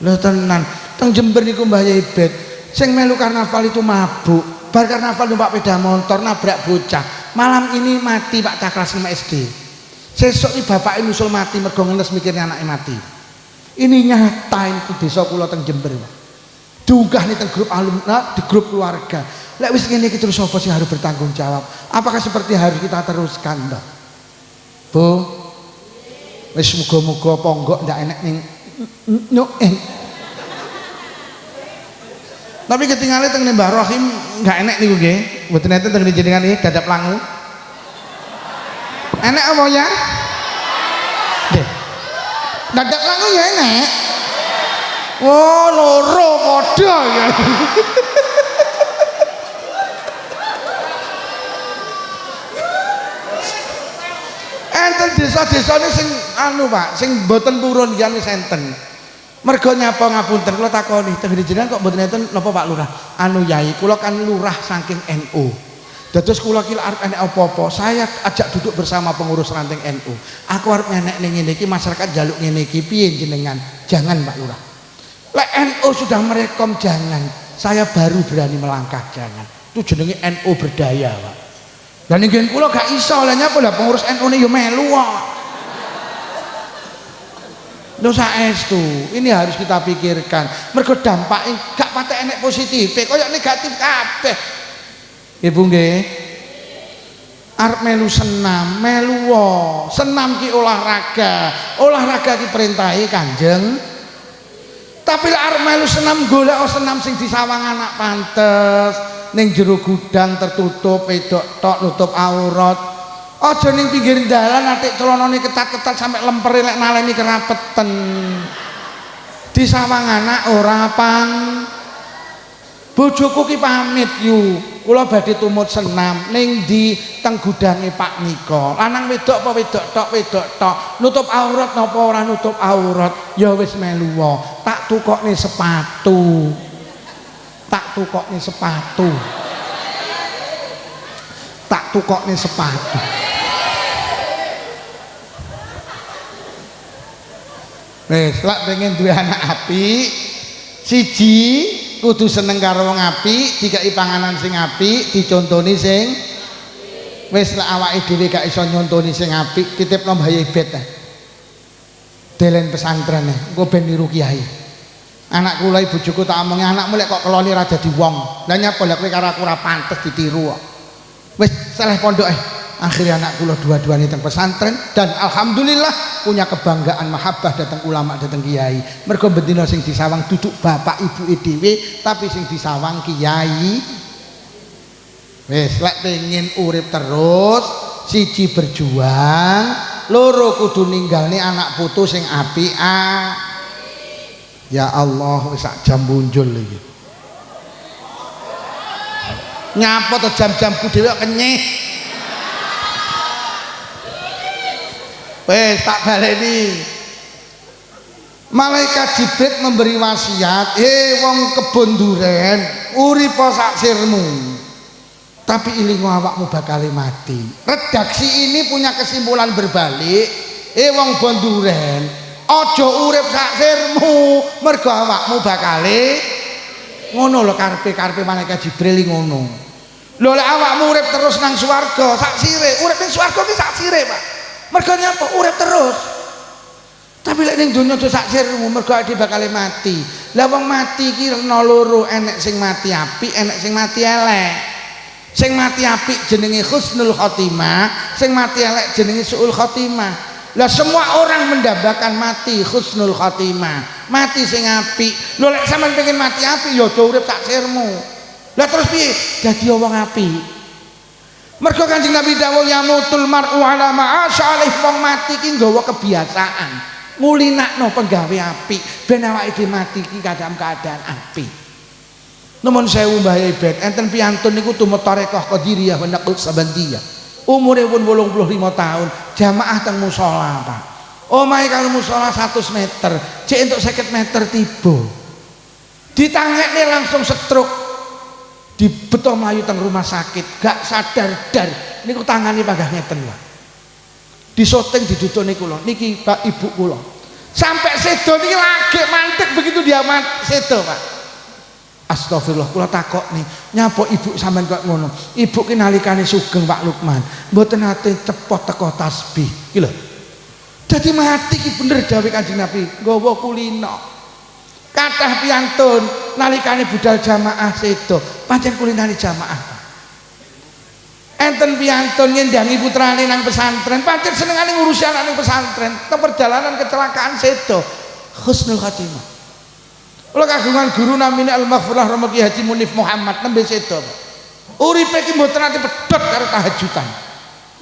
Lho tenan, teng Jember niku Mbah Ibet. Sing melu karnaval itu mabuk. Bar karnaval numpak sepeda motor nabrak bocah. Malam ini mati Pak Cakras 5 SD. Sesuk iki bapake nusul mati mergo ngenes mikirnya anaknya mati. Ini nyata itu desa kula teng Jember. Diunggah nih teng grup alumni, di grup keluarga. Lek wis ngene iki terus sapa sing harus bertanggung jawab? Apakah seperti harus kita teruskan, Mbak? Bu. Wis muga-muga ponggok ndak enek ning Tapi ketinggalan teng Mbah Rohim nggak enek niku nggih. Mboten enten teng jenengan iki dadap langu. Enek apa ya? Nggih. Dadap langu ya enek. Oh, loro padha ya. Enten desa-desane sing anu Pak, sing mboten purun jan wis enten. Mergo nyapa ngapunten kula takoni teng jenengan kok mboten enten napa Pak Lurah? Anu Yai, kula kan lurah saking NU. Dados kula ki arep enek apa-apa, saya ajak duduk bersama pengurus ranting NU. Aku arep enek ning ngene iki masyarakat jaluk ngene iki piye jenengan? Jangan Pak Lurah. Lek NU sudah merekom jangan, saya baru berani melangkah jangan. Itu jenenge NU berdaya, Pak. Lah ning kula gak iso lha nyapa lah pengurus NU ne yo melu kok. Dosa estu, ini harus kita pikirkan. Mergo dampaknya gak patek enek positif, koyo negatif kabeh. Ibu nggih. arep melu senam, melu wae. Senam ki olahraga ki perintahe Kanjeng. Tapi lek arep melu senam golek senam sing disawang anak pantes, ning jero gudang tertutup, wedok tok nutup aurat. Aja ning pinggir dalan atik celanane ketat-ketat sampai lemper lek naleni kerapeten. Disawang anak ora pang. Bojoku ki pamit yu, kula badhe tumut senam ning ndi teng gudange Pak Nika. Lanang wedok apa wedok tok, nutup aurat napa ora nutup aurat, ya wis melu wae. Tak tukokne sepatu. Tak tukokne sepatu. Tak tukokne sepatu. Wis, lak pengen duwe anak apik, siji kudu seneng karo wong apik, dikai panganan sing apik, dicontoni sing wis lek awake dhewe gak iso nyontoni sing apik, titipno Mbah Ibet ta. Delen pesantren engko ben niru kiai. Anak kula bojoku tak omongi anakmu lek kok keloni ra dadi wong. Lah nyapa lek kowe karo aku ora pantes ditiru kok. Wis seleh pondoke. Akhirnya anak kula dua-duanya teng pesantren dan alhamdulillah punya kebanggaan mahabbah datang ulama datang kiai. Mergo bendina sing disawang duduk bapak ibu dhewe tapi sing disawang kiai. Wis lek pengen urip terus siji berjuang, loro kudu ninggalne anak putu sing apik. Ya Allah wis sak jam muncul iki. Nyapa to jam-jamku dhewe kenyih. Wes tak baleni. Malaikat Jibril memberi wasiat, wong kebon duren, uripa sak sirmu. Tapi ilingo awakmu bakal mati. Redaksi ini punya kesimpulan berbalik, wong bon duren, aja urip sak sirmu, mergo awakmu bakal ngono lho karepe malaikat Jibril ngono. Lho lek awakmu urip terus nang swarga, sak sire, urip ning swarga ki sak sire, Pak. Mergo nyapa urip terus. Tapi lek ning donya aja sak sirmu mergo ade bakal mati. Lah wong mati iki ana loro, enek sing mati apik, enek sing mati elek. Sing mati apik jenenge husnul khotimah, sing mati elek jenenge suul khotimah. Lah semua orang mendambakan mati husnul khotimah, mati sing apik. Lho lek sampean pengen mati apik ya aja urip sak sirmu. Lah terus piye? Dadi wong apik. Mergo Kanjeng Nabi dawuh yamutul mar'u ala ma'asya alih, wong mati ki nggawa kebiasaan ngulinakno penggawe apik ben awake dhewe mati ki dalam keadaan apik. Nuwun sewu Mbah Ibet, enten piyantun niku tumut tarekah Qadiriyah wa naqul Sabandiyah. Umure pun 85 tahun, jamaah teng musala, Pak. Omahe karo musala 100 meter, cek entuk 50 meter tiba. Ditangekne langsung stroke. Dibeto mlayu teng rumah sakit, gak sadar dar niku tangane panggah ngeten wae. Disoting didudune kula niki Pak ibu kula. Sampai sedo niki lagi mantek begitu dia sedo, Pak. Astagfirullah, kula takokne, nyapa ibu sampean kok ngono? Ibu ki nalikane sugeng Pak Lukman, mboten nate cepot teko tasbih. Ki lho. Dadi mati ki bener dawuh Kanjeng Nabi, nggawa kulino. Kathah piyantun nalikane budal jamaah sedo pancen kulinane jamaah. Enten piyantun ngendangi putrane nang pesantren pancen senengane ngurusi anak ning pesantren, teng perjalanan kecelakaan sedo husnul khotimah. Kula kagungan guru namine Al-Maghfurah Rama Ki Haji Munif Muhammad nembe sedo. Uripe ki mboten nate pedhot karo tahajudan.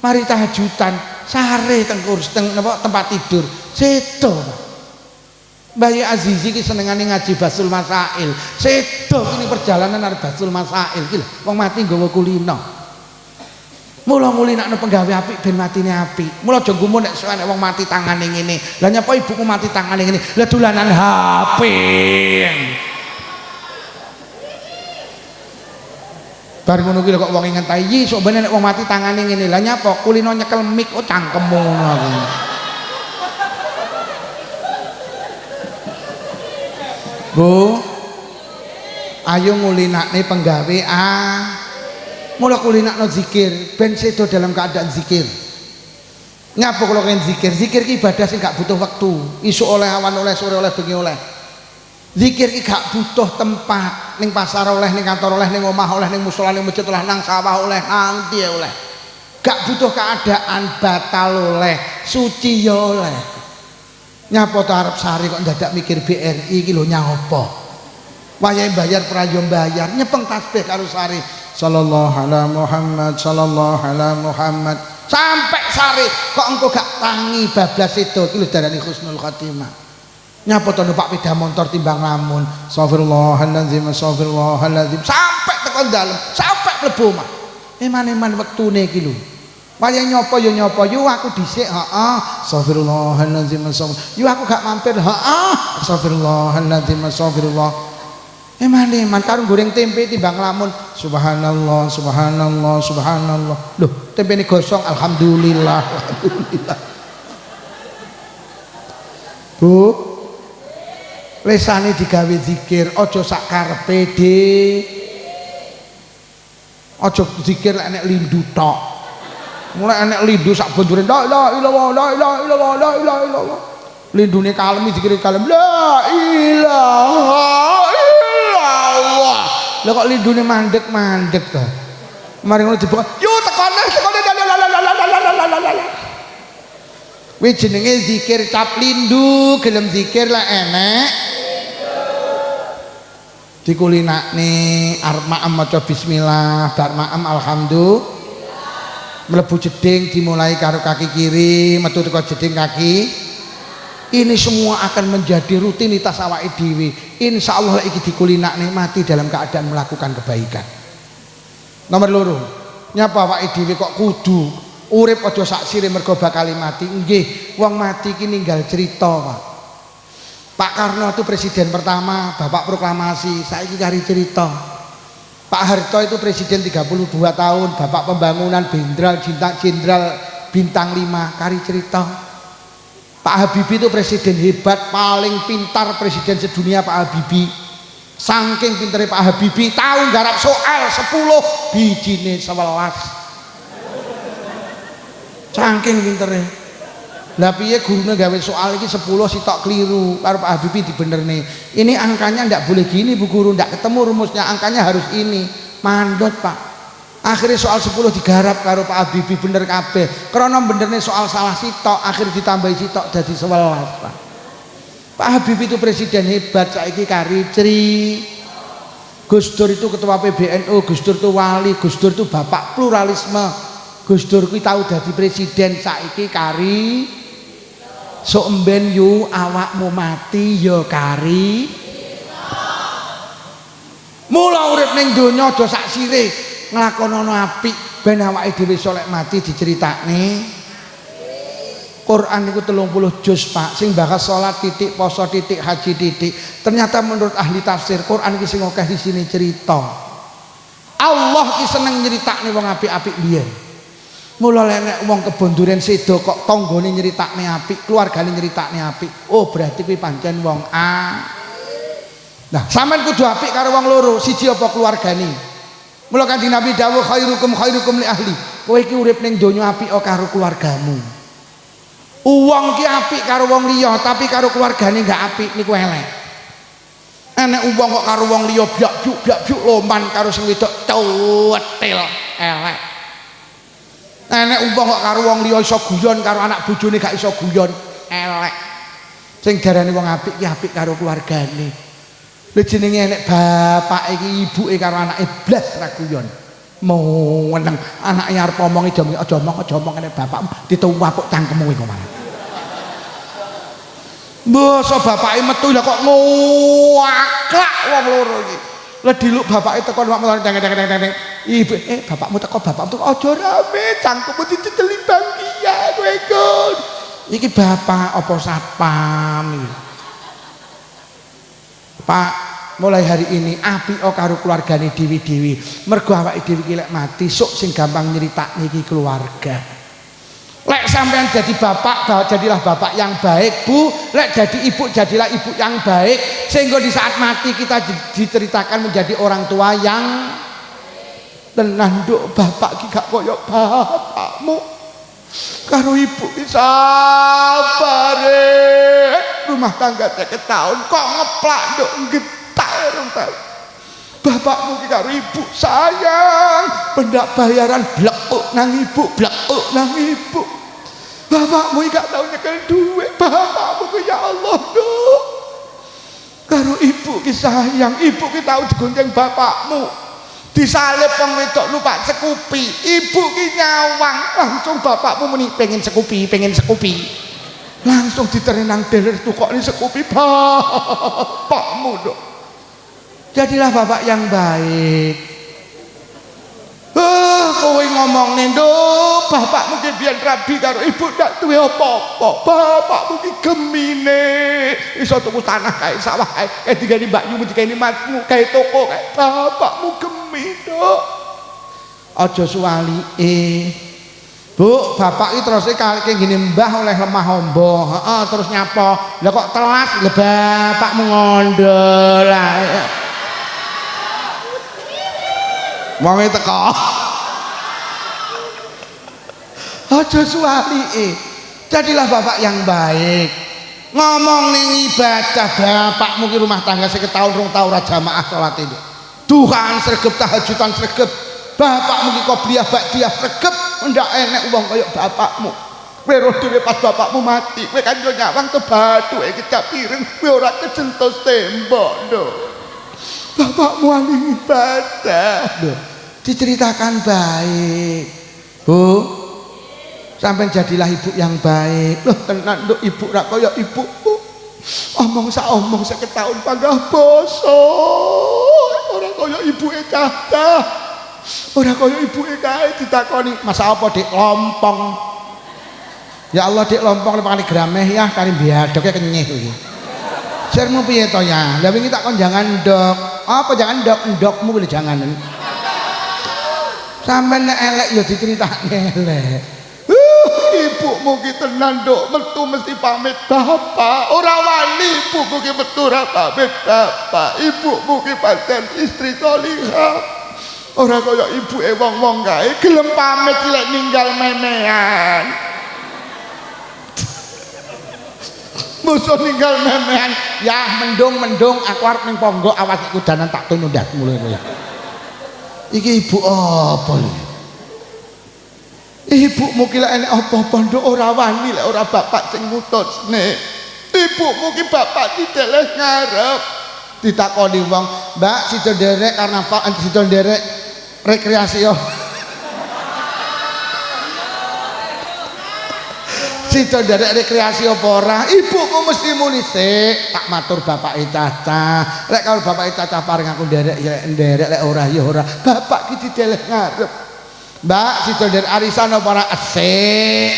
Mari tahajudan sare teng kursi teng tempat tidur sedo, Pak. Mbah Azizi ki senengane ngaji Basul Masail. Sedo ini perjalanan arep Basul Masail ki lho, wong mati nggawa kulino. Mula ngulinakno penggawe apik ben matine apik. Mula aja gumun nek suwe nek wong mati tangane ngene. Lah nyapa ibuku mati tangane ngene? Lah dolanan HP. Bar ngono ki lho kok wong ngentahi, "Yi, sok ben nek wong mati tangane ngene." Lah nyapa kulino nyekel mik, oh cangkemmu ngono. Bu, ayo ngulinakne penggawe mula kulinakno zikir ben sedo dalam keadaan zikir. Ngapa kalau kalian zikir? Zikir ki ibadah sing gak butuh waktu. Isu oleh, awan oleh, sore oleh, bengi oleh. Zikir ki gak butuh tempat, ning pasar oleh, ning kantor oleh, ning omah oleh, ning musala, ning masjid oleh, nang sawah oleh, nang ndi oleh. Gak butuh keadaan, batal oleh, suci ya oleh. Nyapa to arep sari kok dadak mikir BRI iki lho nyapa. Wayahe bayar prayo bayar, nyepeng tasbih karo sari. Sallallahu ala Muhammad, sallallahu ala Muhammad. Sampai sari kok engko gak tangi bablas itu iki lho darani husnul khotimah. Nyapa to numpak sepeda motor timbang lamun. Astagfirullahaladzim, astagfirullahaladzim. Sampai tekan dalem, sampai mlebu omah. Eman-eman wektune iki lho. Wayah nyopo yo nyopo, yo aku dhisik, heeh. Astagfirullahaladzim, yo aku gak mampir, heeh. Astagfirullahaladzim, astagfirullah. Eman-eman karo goreng tempe timbang lamun. Subhanallah, subhanallah, subhanallah. Loh, tempene gosong, alhamdulillah, alhamdulillah. Bu, lesane digawe zikir, aja sak karepe de. Aja zikir nek lindu tok. Mulai enek lindu sak bondure la ilaha illallah, la ilaha illallah, la ilaha illallah. Lindune kalem zikir kalem la ilaha illallah. Lah kok lindune mandek-mandek to. Mari ngono dibuka, yo tekone la. Kuwi jenenge zikir cap lindu, gelem zikir lah enek. Dikulinakne arep maem maca bismillah, bar maem alhamdulillah. Melebu jeding dimulai karo kaki kiri, metu teko jeding kaki. Ini semua akan menjadi rutinitas awake dhewe. Insyaallah iki dikulinakne mati dalam keadaan melakukan kebaikan. Nomor loro, nyapa awake dhewe kok kudu urip aja sak sire mergo bakal mati. Nggih, wong mati iki ninggal cerita, Pak. Pak Karno itu presiden pertama, Bapak proklamasi, saiki kari cerita. Pak Harto itu presiden 32 tahun, Bapak pembangunan jenderal bintang 5, kari cerita. Pak Habibie itu presiden hebat, paling pintar presiden sedunia Pak Habibie. Saking pintere Pak Habibie, tahu garap soal 10 bijine 11. Saking pintere. Lah piye gurune gawe soal iki 10 sitok keliru karo Pak Habibie dibernerne. Ini angkanya ndak boleh gini Bu Guru, ndak ketemu rumusnya, angkanya harus ini. Mandot Pak. Akhirnya soal 10 digarap karo Pak Habibie bener kabeh. Krana benerne soal salah sitok, akhir ditambahi sitok dadi 11 Pak. Pak Habibie itu presiden hebat, saiki kari cri. Gus Dur itu ketua PBNU, Gus Dur itu wali, Gus Dur itu bapak pluralisme. Gus Dur kuwi tau dadi presiden, saiki kari sok emben yu awakmu mati ya kari. Mula urip ning donya aja sak sire nglakonono apik ben awake dhewe solek mati diceritakne. Quran niku 30 juz Pak, sing bahas salat titik, poso titik, haji titik. Ternyata menurut ahli tafsir Quran iki sing akeh isine cerita. Allah ki seneng nyeritakne wong apik-apik biyen. Mula nek wong kebon duren sedo kok tanggane nyeritakne apik, keluargane nyeritakne apik. Oh, berarti kuwi pancen wong A. Nah, sampean kudu apik karo wong loro, siji apa keluargane. Mula Kanjeng Nabi dawuh khairukum li ahli. Kowe iki urip ning donya apik karo keluargamu. Wong ki apik karo wong liya, tapi karo keluargane enggak apik niku elek. Enek wong kok karo wong liya blak-bluk loman karo sing wedok cuwetil elek. Enek umpah kok karo wong liya iso guyon karo anak bojone gak iso guyon elek. Sing darane wong apik ki apik karo keluargane. Lha jenenge enek bapak iki ibuke karo anake blas ra guyon. Meneng anake arep omongi aja omong enek bapakmu ditumpuk cangkemmu kowe malah. Mbok bapake metu lha kok nguaklak wong loro iki. Lah diluk bapake teko mak teng. Ibu bapakmu teko aja rame cangkemmu diceteli bangkian kowe kon. Iki bapak apa satpam iki. Pak, mulai hari ini apik karo keluargane dewi-dewi. Mergo awake dhewe iki lek mati sok sing gampang nyeritakne iki keluarga. Lek sampean jadi bapak, jadilah bapak yang baik Bu. Lek jadi ibu, jadilah ibu yang baik. Sehingga di saat mati kita diceritakan menjadi orang tua yang tenan. Nduk bapak ki gak koyo bapakmu karo ibu ki sabare. Rumah tangga 3 tahun kok ngeplak nduk getak rong tahun. Bapakmu ki karo ibu sayang, pendak bayaran blek nang ibu, blek nang ibu. Bapakmu gak tau nyekel duit, bapakmu ki ya Allah Nduk. Karo ibu ki sayang, ibu ki tau digonceng bapakmu. Disalib wong wedok numpak Scoopy, ibu ki nyawang, langsung bapakmu muni pengen Scoopy, pengen Scoopy. Langsung diterenang deler tukokne Scoopy bapakmu Nduk. Jadilah bapak yang baik. Kowe ngomongne Nduk, bapakmu ki biyen rabi karo ibu ndak duwe apa-apa. Bapakmu ki gemine iso tuku tanah kae sawah kae digani mbakyumu digani masmu kae toko kae. Bapakmu gemi Nduk. Aja suwalike. Bu, bapak iki terus kalike ngene mbah oleh lemah ombo. Heeh, terus nyapa. Lah kok telat lho bapakmu ngondol ae. Wong teko. Aja suwalike. Jadilah bapak yang baik. Ngomong ning ibadah bapakmu ki rumah tangga 1 tahun 2 tahun ora jamaah salat ini. Duhaan sregep tahajudan sregep. Bapakmu ki qobliyah ba'diyah sregep ndak enek wong kaya bapakmu. Kowe ro dhewe pas bapakmu mati, kowe kan yo nyawang tebathuke kecap piring, kowe ora kecentos tembok Nduk. Bapakmu ahli ibadah Nduk. Diceritakan baik. Bu, sampai jadilah ibu yang baik. Loh tenan Nduk, ibu rak kaya ibuku. Omong sak omong 1 tahun panggah basa. Ora kaya ibuke cah. Ora kaya ibuke kae ditakoni, "Masa apa Dik lompong?" Ya Allah Dik lompong paling grameh ya kali biadoke kenyih iki. Sirmu piye to ya? Lah wingi tak kon jangan ndok. Apa jangan ndokmu kuwi jangan. Sampai nek elek ya diceritakne elek. Ibumu ki tenan Nduk, metu mesti pamit bapak. Ora wani ibumu ki metu ora pamit bapak. Ibumu ki pancen istri salihah. Ora kaya ibuke wong-wong kae gelem pamit lek ninggal memehan. Musuh ninggal memehan. Ya mendung aku arep ning ponggok awas kudanan tak tunu ndasmu lho. Iki ibu apa lho? Ibumu ki lek enek apa-apa Nduk ora wani lek ora bapak sing ngutusne. Ibumu ki bapak dideleh ngarep. Ditakoni wong, "Mbak, sida nderek karnaval, sida nderek rekreasi yo." Sida nderek rekreasi apa ora? Ibumu mesti muni sik, tak matur bapake Caca. Lek kalau bapake Caca paring aku nderek ya nderek, lek ora ya ora. Bapak ki dideleh ngarep. "Mbak, sida nderek arisan apa ora?" "Sik,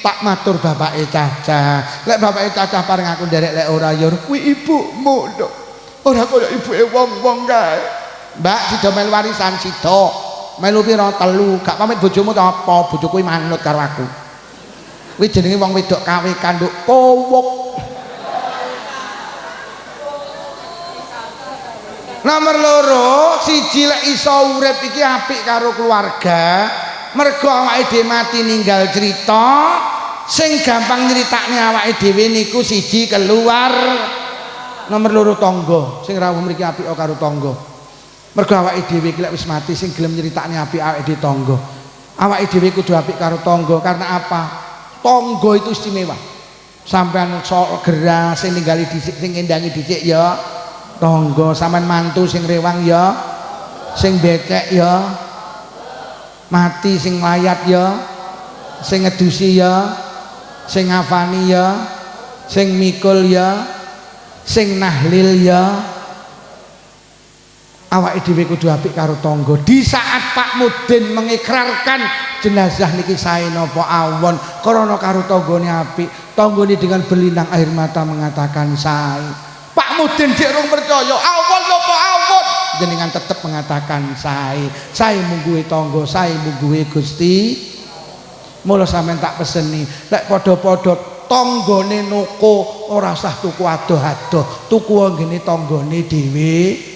tak matur bapake Caca. Lek bapake Caca paring aku nderek lek ora ya kuwi ibumu Nduk. Ora kaya ibuke wong-wong kae." "Mbak, sida melu warisan sida. Melu pira 3. Gak pamit bojomu ta apa? Bojoku kuwi manut karo aku." Kuwi jenenge wong wedok kawekan Nduk, kowok. Nomor 2, siji lek iso urip iki apik karo keluarga. Mergo awake dhewe mati ninggal cerita, sing gampang nyritakne awake dhewe niku siji keluar. Nomor 2 tangga, sing rawuh mriki apik karo tangga. Mergo awake dhewe iki lek wis mati sing gelem nyritakne apik awake dhewe tangga. Awake dhewe kudu apik karo tangga karena apa? Tangga itu istimewa. Sampean sok gerah sing ninggali dhisik sing endangi dhisik ya tangga, sampean mantu sing rewang ya, sing becek ya, mati sing layat ya, sing ngedusi ya, sing ngafani ya, sing mikul ya, sing nahlil ya. Awake dhewe kudu apik karo tangga. Di saat Pak Mudin mengikrarkan jenazah niki sae napa awon krana karo tanggane apik, tanggane dengan berlinang air mata mengatakan sae. Pak Mudin dik rung percaya awon napa awon, jenengan tetep mengatakan sae. Sae mungguhe tangga, sae mungguhe Gusti. Mula sampean tak peseni, lek padha-padha tanggane noko ora usah tuku adoh-adoh, tuku ngene tanggane dhewe.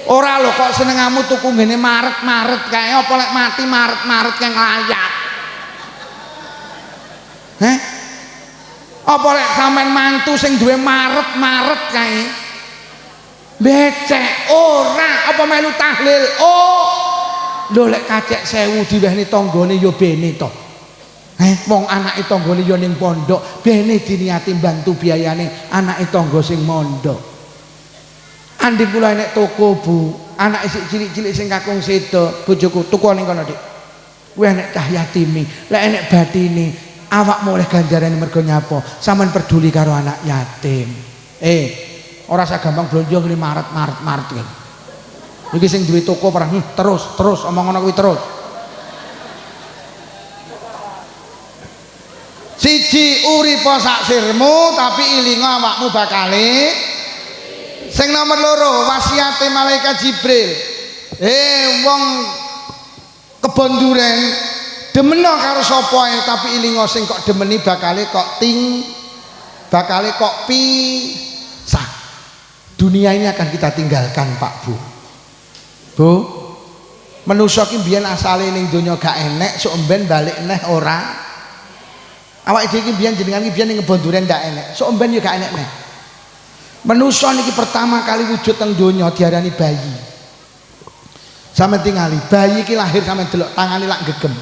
Ora lho kok senengamu tuku ngene maret-maret kae, apa lek mati maret-maret kae nglayat. Apa lek sampean mantu sing duwe maret-maret kae. becek ora apa melu tahlil oh lho lek kacek 1000 diwehni tanggane ya bene to wong anake tanggane ya ning pondok bene diniati bantu biayane anake tangga sing mondok andi kula enek toko Bu anake sik cilik-cilik sing kakung sedo bojoku tuku ning kono Dik kuwi enek cah yatimi lek enek batine awakmu oleh ganjarane mergo nyapa sampean peduli karo anak yatim ora sagampang blonjo ngene maret kan. Iki sing duwe toko parah terus omong ngono kuwi terus. Siji uripa sak sirmu tapi ilinga awakmu bakale. Sing nomor loro wasiate malaikat Jibril. Wong kebon duren demeno karo sapa ae tapi ilinga sing kok demeni bakale kok pisah. Dunia ini akan kita tinggalkan Pak Bu manusia ki mbiyen asale ning donya gak enek sok emben balik neh ora awake dhewe ki mbiyen jenengan ki mbiyen ning kebon duren gak enek sok emben yo gak enek neh manusia niki pertama kali wujud teng donya diarani bayi sampe tingali bayi ki lahir sampe delok tangane lak gegem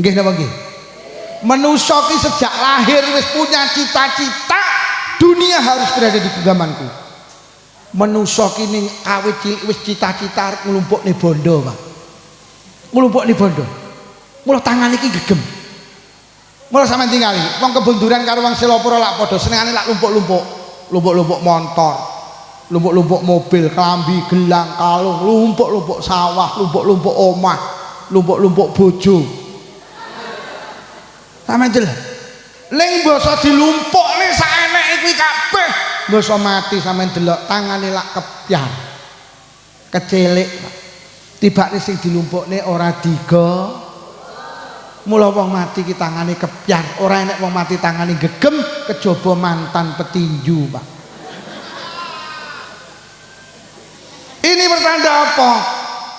nggih napa nggih manusia ki sejak lahir wis punya cita-cita dunia harus berada di genggamanku. Manusa kini awit cilik wis cita-cita arep nglumpukne bondo, Pak. Nglumpukne bondo. Mula tangan iki gegem. Mula sampean tingali, wong kebunduran karo wong Selopura lak padha senengane lak lumpuk-lumpuk. Lumpuk-lumpuk motor, lumpuk-lumpuk mobil, klambi, gelang, kalung, lumpuk-lumpuk sawah, lumpuk-lumpuk omah, lumpuk-lumpuk bojo. Sampeyan delok. Ning basa dilumpukne saeneke kuwi kabeh basa mati sampean delok tangane lak kepyar kecilik tibane sing dilumpukne ora diga mula wong mati ki tangane kepyar ora enek wong mati tangane gegem kejaba mantan petinju Pak ini pertanda apa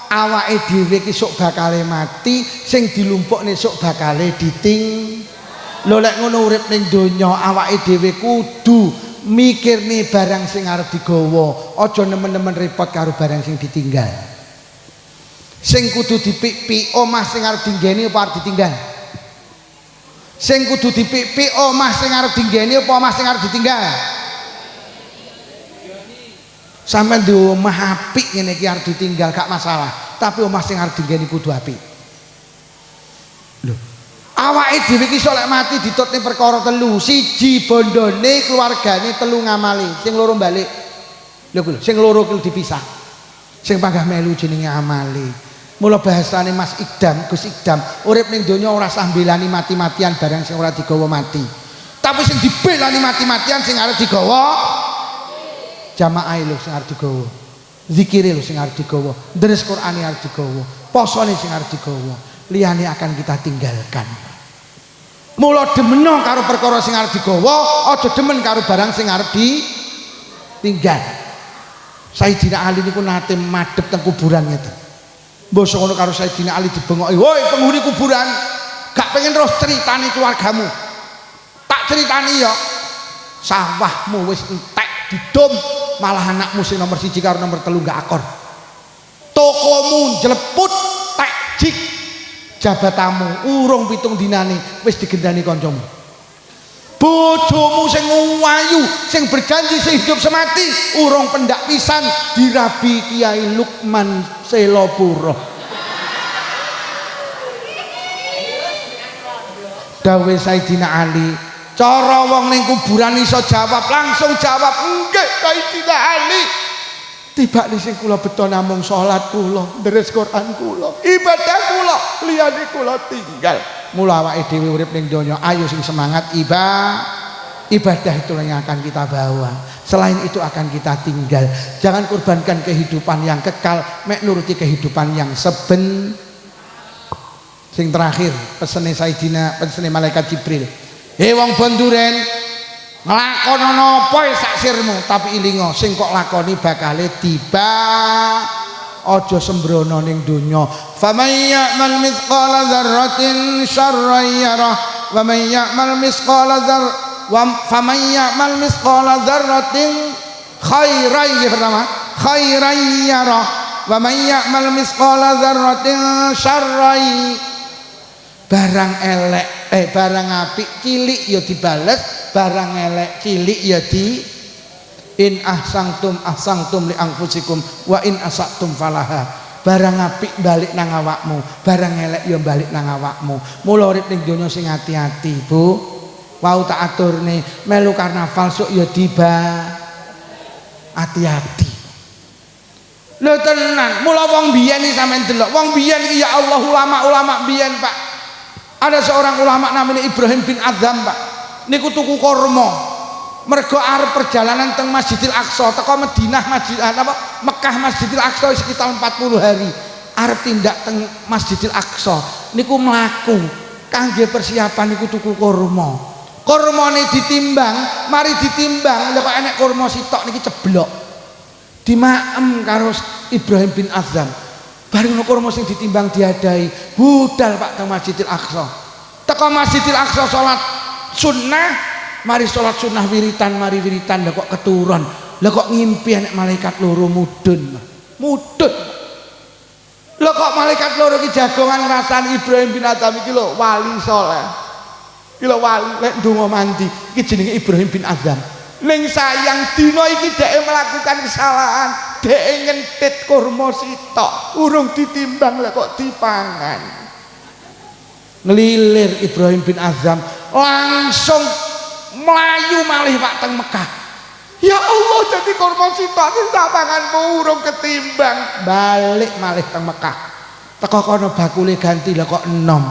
awake dhewe ki sok bakale mati sing dilumpukne sok bakale diting lho lek ngono urip ning donya awake dhewe kudu mikirne barang sing arep digawa aja nemen-nemen repot karo barang sing ditinggal sing kudu dipik-pik omah sing arep dinggeni apa arep ditinggal sing kudu dipik-pik omah sing arep dinggeni apa omah sing arep ditinggal sampeyan di omah apik ngene iki arep ditinggal gak masalah tapi omah sing arep dinggeni kudu apik lho awake dhewe iki sok lek mati ditutne perkara telu siji bondone keluargane telu ngamali sing loro balik lho sing loro kuwi dipisah sing panggah melu jenenge amali mula bahasane Mas Idam Gus Idam urip ning donya ora sah mbelani mati-matian barang sing ora digawa mati tapi sing dibelani mati-matian sing arep digawa jamaah lho sing arep digawa zikire lho sing arep digawa deres Qur'ane arep digawa posone sing arep digawa liyane akan kita tinggalkan mula demeno karo perkara sing arep digawa aja demen karo barang sing arep ditinggal Sayyidina Ali niku nate madhep teng kuburan ngeten mbasa ngono karo Sayyidina Ali dibengoki woi penghuni kuburan gak pengen terus ceritane keluargamu tak ceritani ya sawahmu wis entek didom malah anakmu sing nomor 1 karo nomor 3 gak akor tokomu jleput tek jik jabatamu urung 7 dinane wis digendani kancamu bojomu sing ayu sing berjanji sehidup semati urung pendak pisan dirabi Kiai Lukman Selopuro dawuh Sayyidina Ali cara wong ning kuburan iso jawab langsung jawab nggih Sayyidina Ali tiba di sing kula beto namung salat kula deres Quran kula ibadah kula liyane kula tinggal mula awake dhewe urip ning donya ayo sing semangat ibadah itulah yang akan kita bawa selain itu akan kita tinggal jangan korbankan kehidupan yang kekal mek nuruti kehidupan yang sing terakhir pesene malaikat Jibril wong bonduren nglakonono apa sak sirmu tapi ilinga sing kok lakoni bakale tiba aja sembrono ning donya faman ya'mal mithqala dzarratin syarran yarah wa man ya'mal mithqala dzarratin khairan ya pertama khairan yara wa man ya'mal misqala dzarratin syarran. Barang elek barang apik cilik ya dibales, barang elek cilik ya di in ahsangtum li anfusikum wa in asatum falaha. Barang apik balik nang awakmu, barang elek ya balik nang awakmu. Mula urip ning donya sing hati-hati, Bu. Wau tak aturne melu karnaval sok ya diba hati-hati. Lho tenan, mula wong biyen iki sampean delok, wong biyen iki ya Allah ulama-ulama biyen, Pak. Ada seorang ulama namanya Ibrahim bin Adham, Pak. Niku tuku kurma. Mergo arep perjalanan teng Masjidil Aqsa, teko Madinah Mekah Masjidil Aqsa sekitar 40 hari. Arep tindak teng Masjidil Aqsa. Niku mlaku kangge persiapan niku tuku kurma. Kurmane ditimbang, mari ditimbang, lha kok enek kurma sitok niki ceblok. Dimaem karo Ibrahim bin Adham. Bareng kurma sing ditimbang diadai, budal Pak teng Masjidil Aqsa. Teko Masjidil Aqsa salat sunnah, mari salat sunnah wiritan, mari wiritan lha kok keturun. Lha kok ngimpi enek malaikat loro mudun. Mudun. Lha kok malaikat loro iki jagongan ngrasani Ibrahim bin Adham iki lho wali saleh. Iki lho wali lek ndonga mandi iki jenenge Ibrahim bin Adham. Ning sayang dina iki dhek melakukan kesalahan, dhek nyentit kurma sitok, urung ditimbang lek kok dipangan. Ngelilir Ibrahim bin Adham langsung melayu malih Pak teng Mekah. Ya Allah, jadi kurma sitok iki tak panganmu urung ketimbang. Balik malih teng Mekah. Teko kono bakule ganti lha kok enom.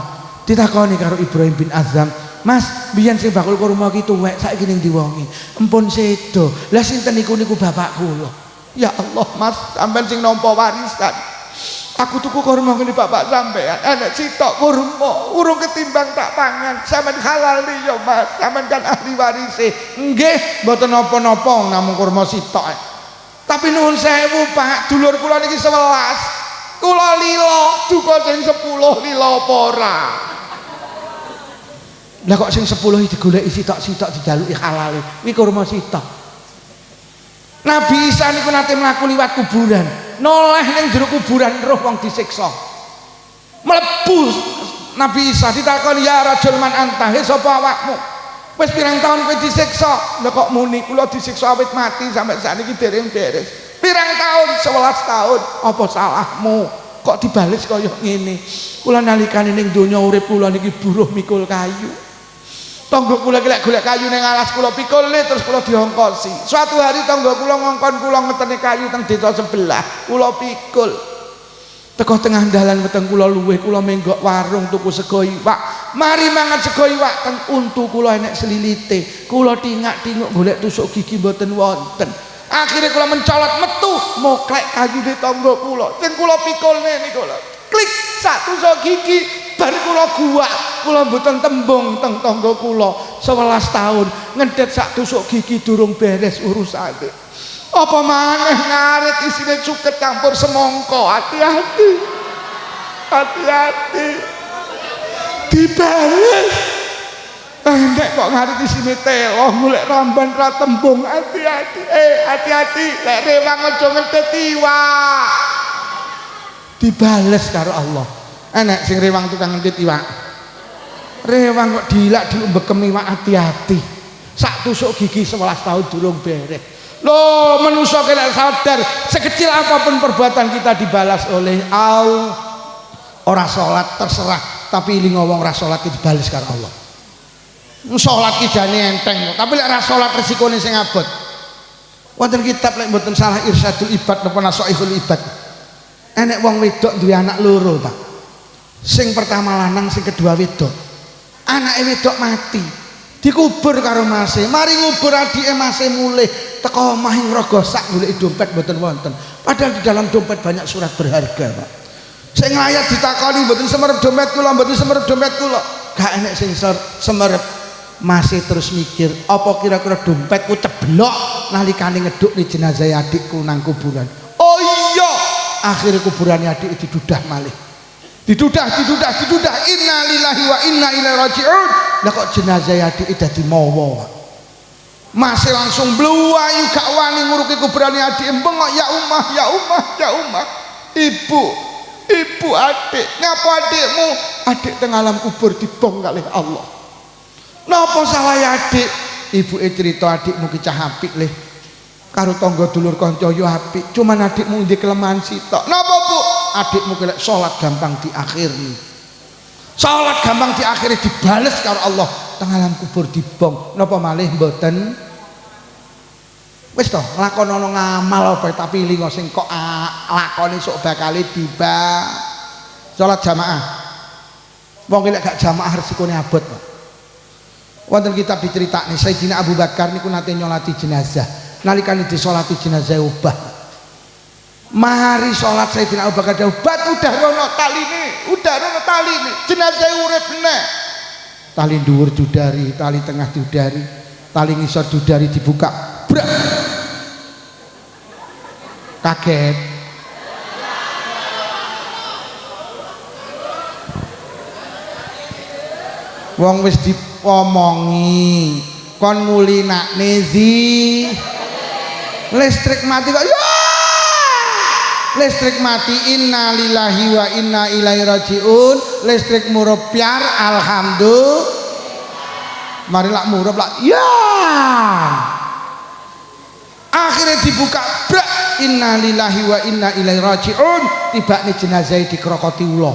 Ditakoni karo Ibrahim bin Adham, "Mas, biyen sing bakul kurma ki tuwek, saiki ning diwongi." "Empun sedo." "Lah sinten niku?" "Niku bapak kula." "Ya Allah, Mas, sampean sing nampa warisan. Aku tuku kurma ngene bapak sampean, enek sitok kurma, urung ketimbang tak pangan. Sampeyan halal ya, Mas. Sampeyan kan ahli warise." "Nggih, mboten napa-napa, namung kurma sitok." "Tapi nuwun sewu, Pak, dulur kula niki 11. Kula lila, duka sing 10 lila apa ora?" Lah kok sing 10 digoleki sitok-sitok dijaluki halale. Kuwi kurma sitok. Nabi Isa niku nate mlaku liwat kuburan. Noleh ning jero kuburan roh wong disiksa. Mlebu Nabi Isa ditakoni, "Ya rajul man anta?" "He sapa awakmu?" "Wis pirang taun kowe disiksa?" "Lah kok muni kula disiksa awit mati sampai sakniki dereng beres." "Pirang taun?" "11 taun." "Apa salahmu kok dibales kaya ngene?" "Kula nalikane ning donya urip kula niki buruh mikul kayu. Tangga kula lek golek kayu ning alas kula pikule terus kula diongkosi. Suatu hari tangga kula ngongkon kula ngeteni kayu teng desa sebelah, kula pikul. Teko tengah dalan weteng kula luwih, kula menggok warung tuku sego iwak. Mari mangan sego iwak teng untu kula enek selilite. Kula tingak-tinguk golek tusuk gigi mboten wonten. Akhirnya kula mencolot metu moklek kayu di tangga kula. Sing kula pikulne niku lho. Klik sak tusuk gigi bar kula guwak, kula mboten tembung teng tangga kula 11 tahun ngendet sak tusuk gigi durung beres urusane. Apa maneh ngarit isine cuket campur semangka. Hati-hati. Hati-hati. Dibales. Nek kok ngarit isine telo golek ramban ra tembung. Hati-hati. Hati-hati lek rewang aja ngedet iwak. Dibales karo Allah. Enek sing rewang tukang ngentit iwak. Rewang kok dilak diumbekem iwak, hati-hati. Sak tusuk gigi 11 tahun durung beres. Loh, manusia kena sadar sekecil apapun perbuatan kita dibalas oleh Allah. Ora salat terserah, tapi iling ngomong ora salat dibales karo Allah. Salat ki jane enteng, tapi lek ora salat resikone sing abot. Wonten kitab lek mboten salah Irsyadul Ibad napa Nasaihul Ibad. Enek wong wedok duwe anak loro, Pak. Sing pertama lanang, sing kedua wedok. Anake wedok mati. Dikubur karo mase. Mari ngubur adike mase mulih teko omah ngrogo sak golek dompet mboten wonten. Padahal di dalam dompet banyak surat berharga, Pak. Sing nglayat ditakoni mboten semerep dompet kula, mboten semerep dompet kula. Gak enek sing semerep. Masih terus mikir, apa kira-kira dompetku ceblok nalikane ngedukne jenazah adikku nang kuburan. Oh iya, akhirnya kuburannya adik didudah malih. Didudah. Inna lillahi wa inna ilaihi raji'un. Lah kok jenazah adik dadi mawa. masih langsung bluwayu gak wani nguruki kuburane adik bengok ya umah ya umah ya umah. Ibu adik ngapa adikmu adik teng alam kubur dibong kalih Allah. Napa salah adik? Ibuke cerita adikmu ki cah apik le karo tangga dulur kanca yo apik cuman adikmu ndek kelemahan sitok. Napa Bu? Adikmu ki lek salat gampang diakhiri. Salat gampang diakhiri dibales karo Allah teng alam kubur dibong. Napa malih mboten? Wis to lakonono ngamal apa tapi lingo sing kok lakoni sok bakale tiba salat jamaah. Wong lek gak jamaah resikone abot kok. Wonten kitab diceritakne Sayyidina Abu Bakar niku nate nyolati jenazah. Nalikane disolati jenazah ubah. Mari salat Sayyidina Abu Bakar bat udah rono taline, jenazah urip meneh. Tali dhuwur dudari, tali tengah dudari, tali ngisor dudari dibuka. Brak. Kaget. Wong wis diomongi kon ngulinakne listrik mati kok ya listrik mati innalillahi wa inna ilaihi rajiun. Listrik murup piar alhamdulillah. Mari lak murup lak ya akhirnya dibuka brak innalillahi wa inna ilaihi rajiun. Tibane jenazah dikrokoti ula,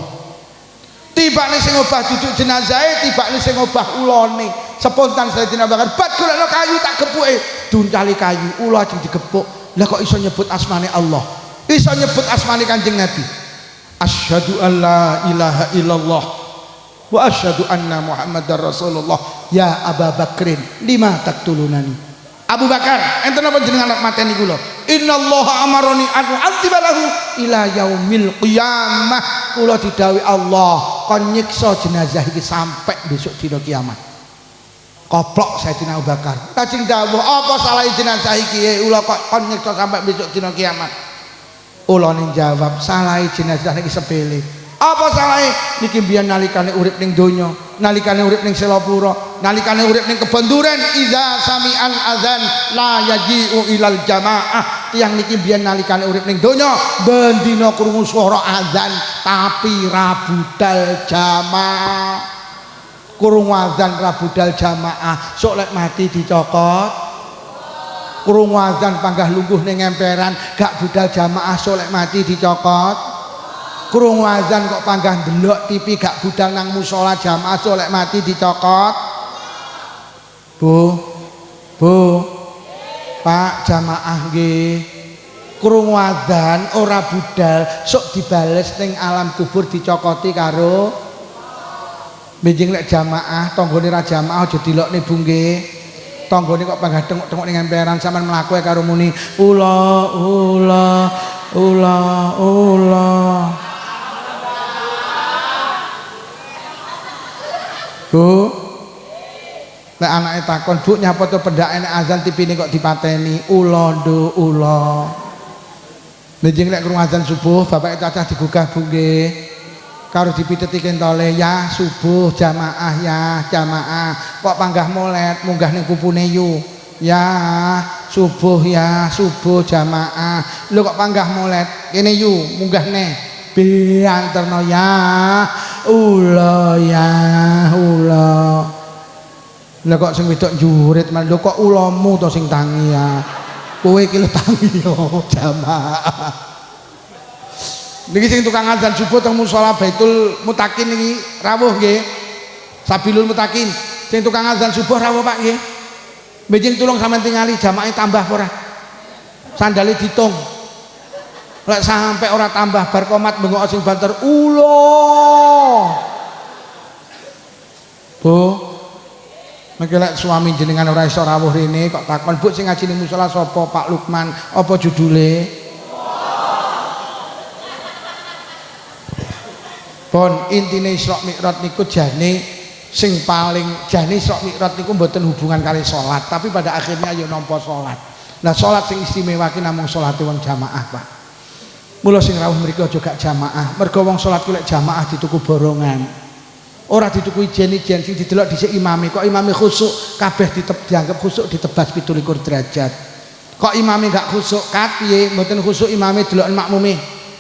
tibane sing obah duduk jenazah, tibane sing obah ulane. Spontan Sayyidina Abu Bakar bat golekno kayu tak gepuke duncali kayu ula ajeng digepuk. Lah kok iso nyebut asmane Allah, iso nyebut asmane Kanjeng Nabi. Asyhadu an la ilaha illallah wa asyhadu anna Muhammadar Rasulullah. Ya Abu Bakrin lima taktulunani. Abu Bakar enten apa jenengan anak mateni kula? Innallaha amaroni an u'adziba lahu ila yaumil qiyamah. Kula didhawuhi Allah kon nyiksa jenazah iki sampai besok dina kiamat. Koplok Sayyidina Abu Bakar. Kajeng dawuh apa salah jenazah iki ula kok kon nyiksa sampai besok dina kiamat? Ulane jawab salah jenazah iki sepele. Apa salahe? Niki mbiyen nalikane urip ning donya, nalikane urip ning Selapura, nalikane urip ning Kebon Duren, iza sami'an azan la yaji'u ilal jamaah. Tiyang niki mbiyen nalikane urip ning donya, bendina krungu swara azan tapi ra budal jamaah. Krungu azan ra budal jamaah, sok lek mati dicokot. Krungu azan panggah lungguh ning emperan, gak budal jamaah, sok lek mati dicokot. Krungu azan kok panggah ndelok TV gak budal nang musala jamaah solek mati dicokot. Bu Pak jamaah nggih krungu azan ora budal sok dibales ning alam kubur dicokoti karo benjing lek jamaah tanggane ra jamaah aja dilokne Bu nggih. Tanggane kok panggah tengok-tengok ning emperan sampean mlaku karo muni ula Bu, nek anake takon, Bu nyapa to pendake nek azan tipine kok dipateni? Ula nduk ula. Benjing nek krungu azan subuh, bapake cacah digugah Bu nggih. Karo dipiteti kentole ya subuh jamaah ya jamaah. Kok panggah molet munggah ning kupune yu. Ya subuh jamaah. Lho kok panggah molet kene yu munggah ne. Bianterno ya ula. Lah kok sing wedok njurit man lho kok ulamu to sing tangi ya. Kowe iki lho tangi yo jamaah. Niki sing tukang azan subuh teng musala Baitul Mutakin niki rawuh nggih. Sabilul Mutakin sing tukang azan subuh rawuh Pak nggih. Benjing tulung sampean tingali jamaah tambah apa ora? Sandale ditung. Lek sampai ora tambah bar komat bengok sing banter ulo. Bu, mengki lek suami jenengan ora iso rawuh rene kok takon Bu sing ngaji ning musala sapa Pak Lukman apa judule? Pun intine Isra Mi'raj niku jane sing paling jane Isra Mi'raj niku mboten hubungan kali salat tapi pada akhirnya ayo nampa salat. Nah salat sing istimewa ki namung salate wong jamaah Pak. Mula sing rawuh mriki aja gak jamaah. Mergo wong salat ku lek jamaah dituku borongan. Ora dituku ijen-ijen sing didelok dhisik imame, kok imame khusuk kabeh dianggap khusuk ditebas 17 derajat. Kok imame gak khusuk piye? Mboten khusuk imame deloken makmume.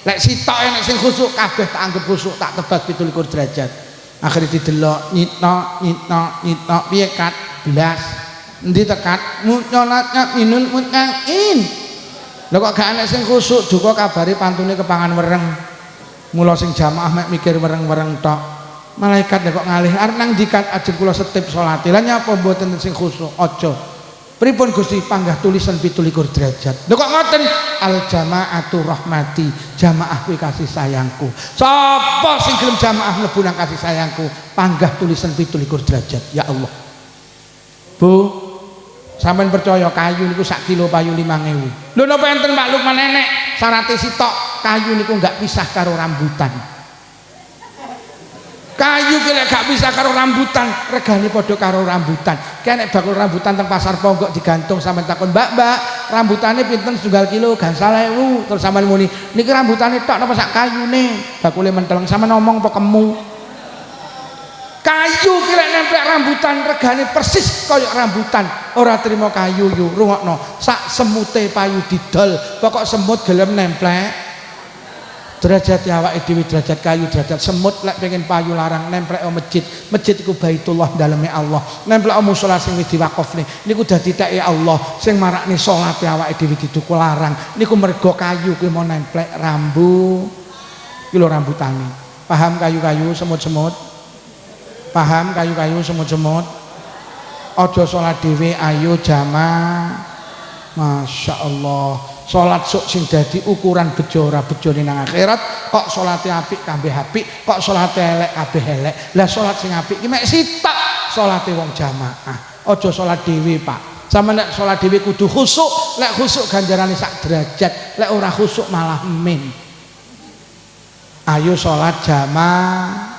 Lek sitok enek sing khusuk kabeh tak anggap khusuk tak tebas 17 derajat. Akhire didelok nyitno piye kat blas. Endi tekat munyolatnya minun mutkain. Lha kok gak enek sing khusuk duka kabare pantune kepangan wereng. Mula sing jamaah mek mikir wereng-wereng tok. Malaikat kok ngalih arep nang dikat ajeng kula setip salate. Lah nyapa mboten sing khusuk? Aja. Pripun Gusti panggah tulisan 17 derajat. Lho kok ngoten? Al jamaatu rahmati. Jamaah kuwi kasih sayangku. Sapa sing gelem jamaah mlebu nang kasih sayangku, panggah tulisan 17 derajat. Ya Allah. Bu, sampean percaya kayu niku sak kilo payu 5.000. Lho napa enten Pak Lukman enek syaraté sitok kayu niku enggak pisah karo rambutan. Kayu ki lek gak pisah karo rambutan, regane padha karo rambutan. Ki nek bakul rambutan teng pasar Ponggok digantung sampean takon, "Mbak, rambutane pinten setunggal kilo?" Gangsal 1.000. Terus sampean muni, "Niki rambutane tok napa sak kayune?" Bakule menteleng sampean ngomong apa kemu? Kayu ki lek nempel rambutan regane persis kaya rambutan. Ora trimo kayu yo, rungokno. Sak semute payu didol, pokok semut gelem nemplek. Derajat awake dhewe derajat kayu, derajat semut lek pengen payu larang nemplek masjid. Masjid iku Baitullah daleme Allah. Nemplek musala sing wis diwakofne. Niku dadi teke Allah sing marakne salate awake dhewe diduku larang. Niku mergo kayu kuwi mau nemplek rambu. Ki lho rambutane. Paham kayu-kayu semut-semut? Paham kayu-kayu semut-semut? Aja salat dhewe ayo jamaah. Masya Allah. Salat sok sing dadi ukuran bejo ora bejone nang akhirat, kok salate apik kabeh apik, kok salate elek kabeh elek. Lah salat sing apik ki mek sitok salate wong jamaah. Aja salat dhewe, Pak. Sama nek salat dhewe kudu khusuk, lek khusuk ganjarane sak derajat, lek ora khusuk malah min. Ayo salat jamaah.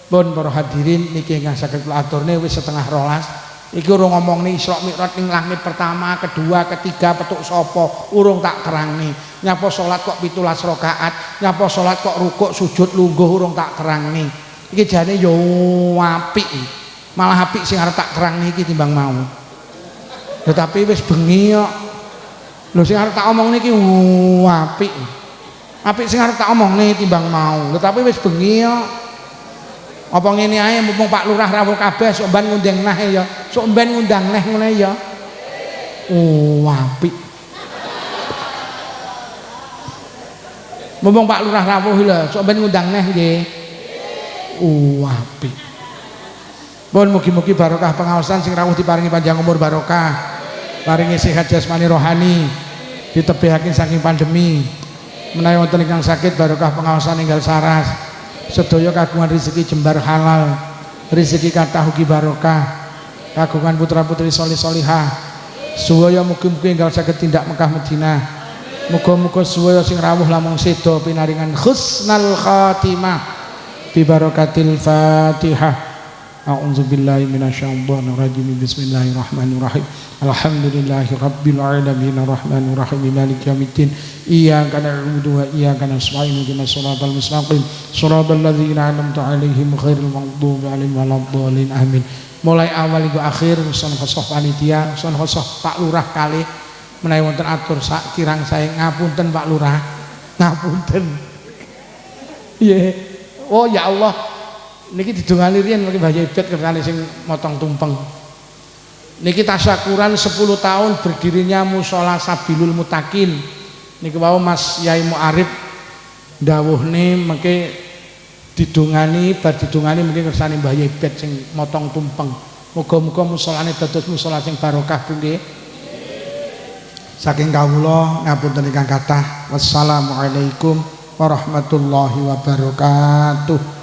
Pun para hadirin niki ingkang saged kula aturne wis 11:30. Iki urung ngomong nih Isra Mi'raj ning langit pertama, kedua, ketiga petuk sapa, urung tak terangni. Nyapa salat kok 17 rakaat, nyapa salat kok rukuk sujud lungguh urung tak terangni. Iki jane yo apik. Malah apik sing arep tak terangni iki timbang mau. Tetapi wis bengi kok. Lho sing arep tak omong niki apik. Apik sing arep tak omongne timbang mau. Tetapi wis bengi kok. Apa ngene ae mumpung Pak Lurah rawuh kabeh sok mban ngundang nah ya. Sok mban ngundang neh ngene ya. Apik. Mumpung Pak Lurah rawuh lho, sok mban ngundang neh nggih. Apik. Pun mugi-mugi barokah pengaosan sing rawuh diparingi panjang umur barokah. Paringi sehat jasmani rohani. Ditebihaken saking pandemi. Menawi wonten ingkang sakit barokah pengaosan enggal saras. Sedaya kagungan rezeki jembar halal, rezeki kathah ugi barokah, kagungan putra-putri solih-solihah. Suwaya mugi-mugi enggal saged tindak Mekah Madinah. Muga-muga suwaya sing rawuh lamun seda pinaringan husnul khatimah bi barakatil Fatihah. A'udzubillahi minasyaitonir rajim. Bismillahirrahmanirrahim. Alhamdulillahi rabbil alamin arrahmanir rahim maliki yaumiddin. Iyyaka na'budu wa iyyaka nasta'in ihdinas siratal mustaqim siratal ladzina an'amta 'alaihim ghairil maghdubi 'alaihim waladdallin. Amin. Mulai awal iku akhir son khosoh panitia, son khosoh Pak Lurah kalih menawi wonten atur sak kirang saya ngapunten Pak Lurah. Ngapunten. Nggih. Oh ya Allah. Niki didongani riyen mriki Mbah Ibet kersane sing motong tumpeng. Niki tasyakuran 10 tahun berdirinya Mushola Sabilul Mutakin. Niki wau Mas Yai Mu'arif dawuhne mengke didongani bar didongani mungkin kersane Mbah Ibet sing motong tumpeng. Muga-muga musholane dados mushola sing barokah nggih. Saking kawula ngapunten ingkang kathah. Wassalamualaikum warahmatullahi wabarakatuh.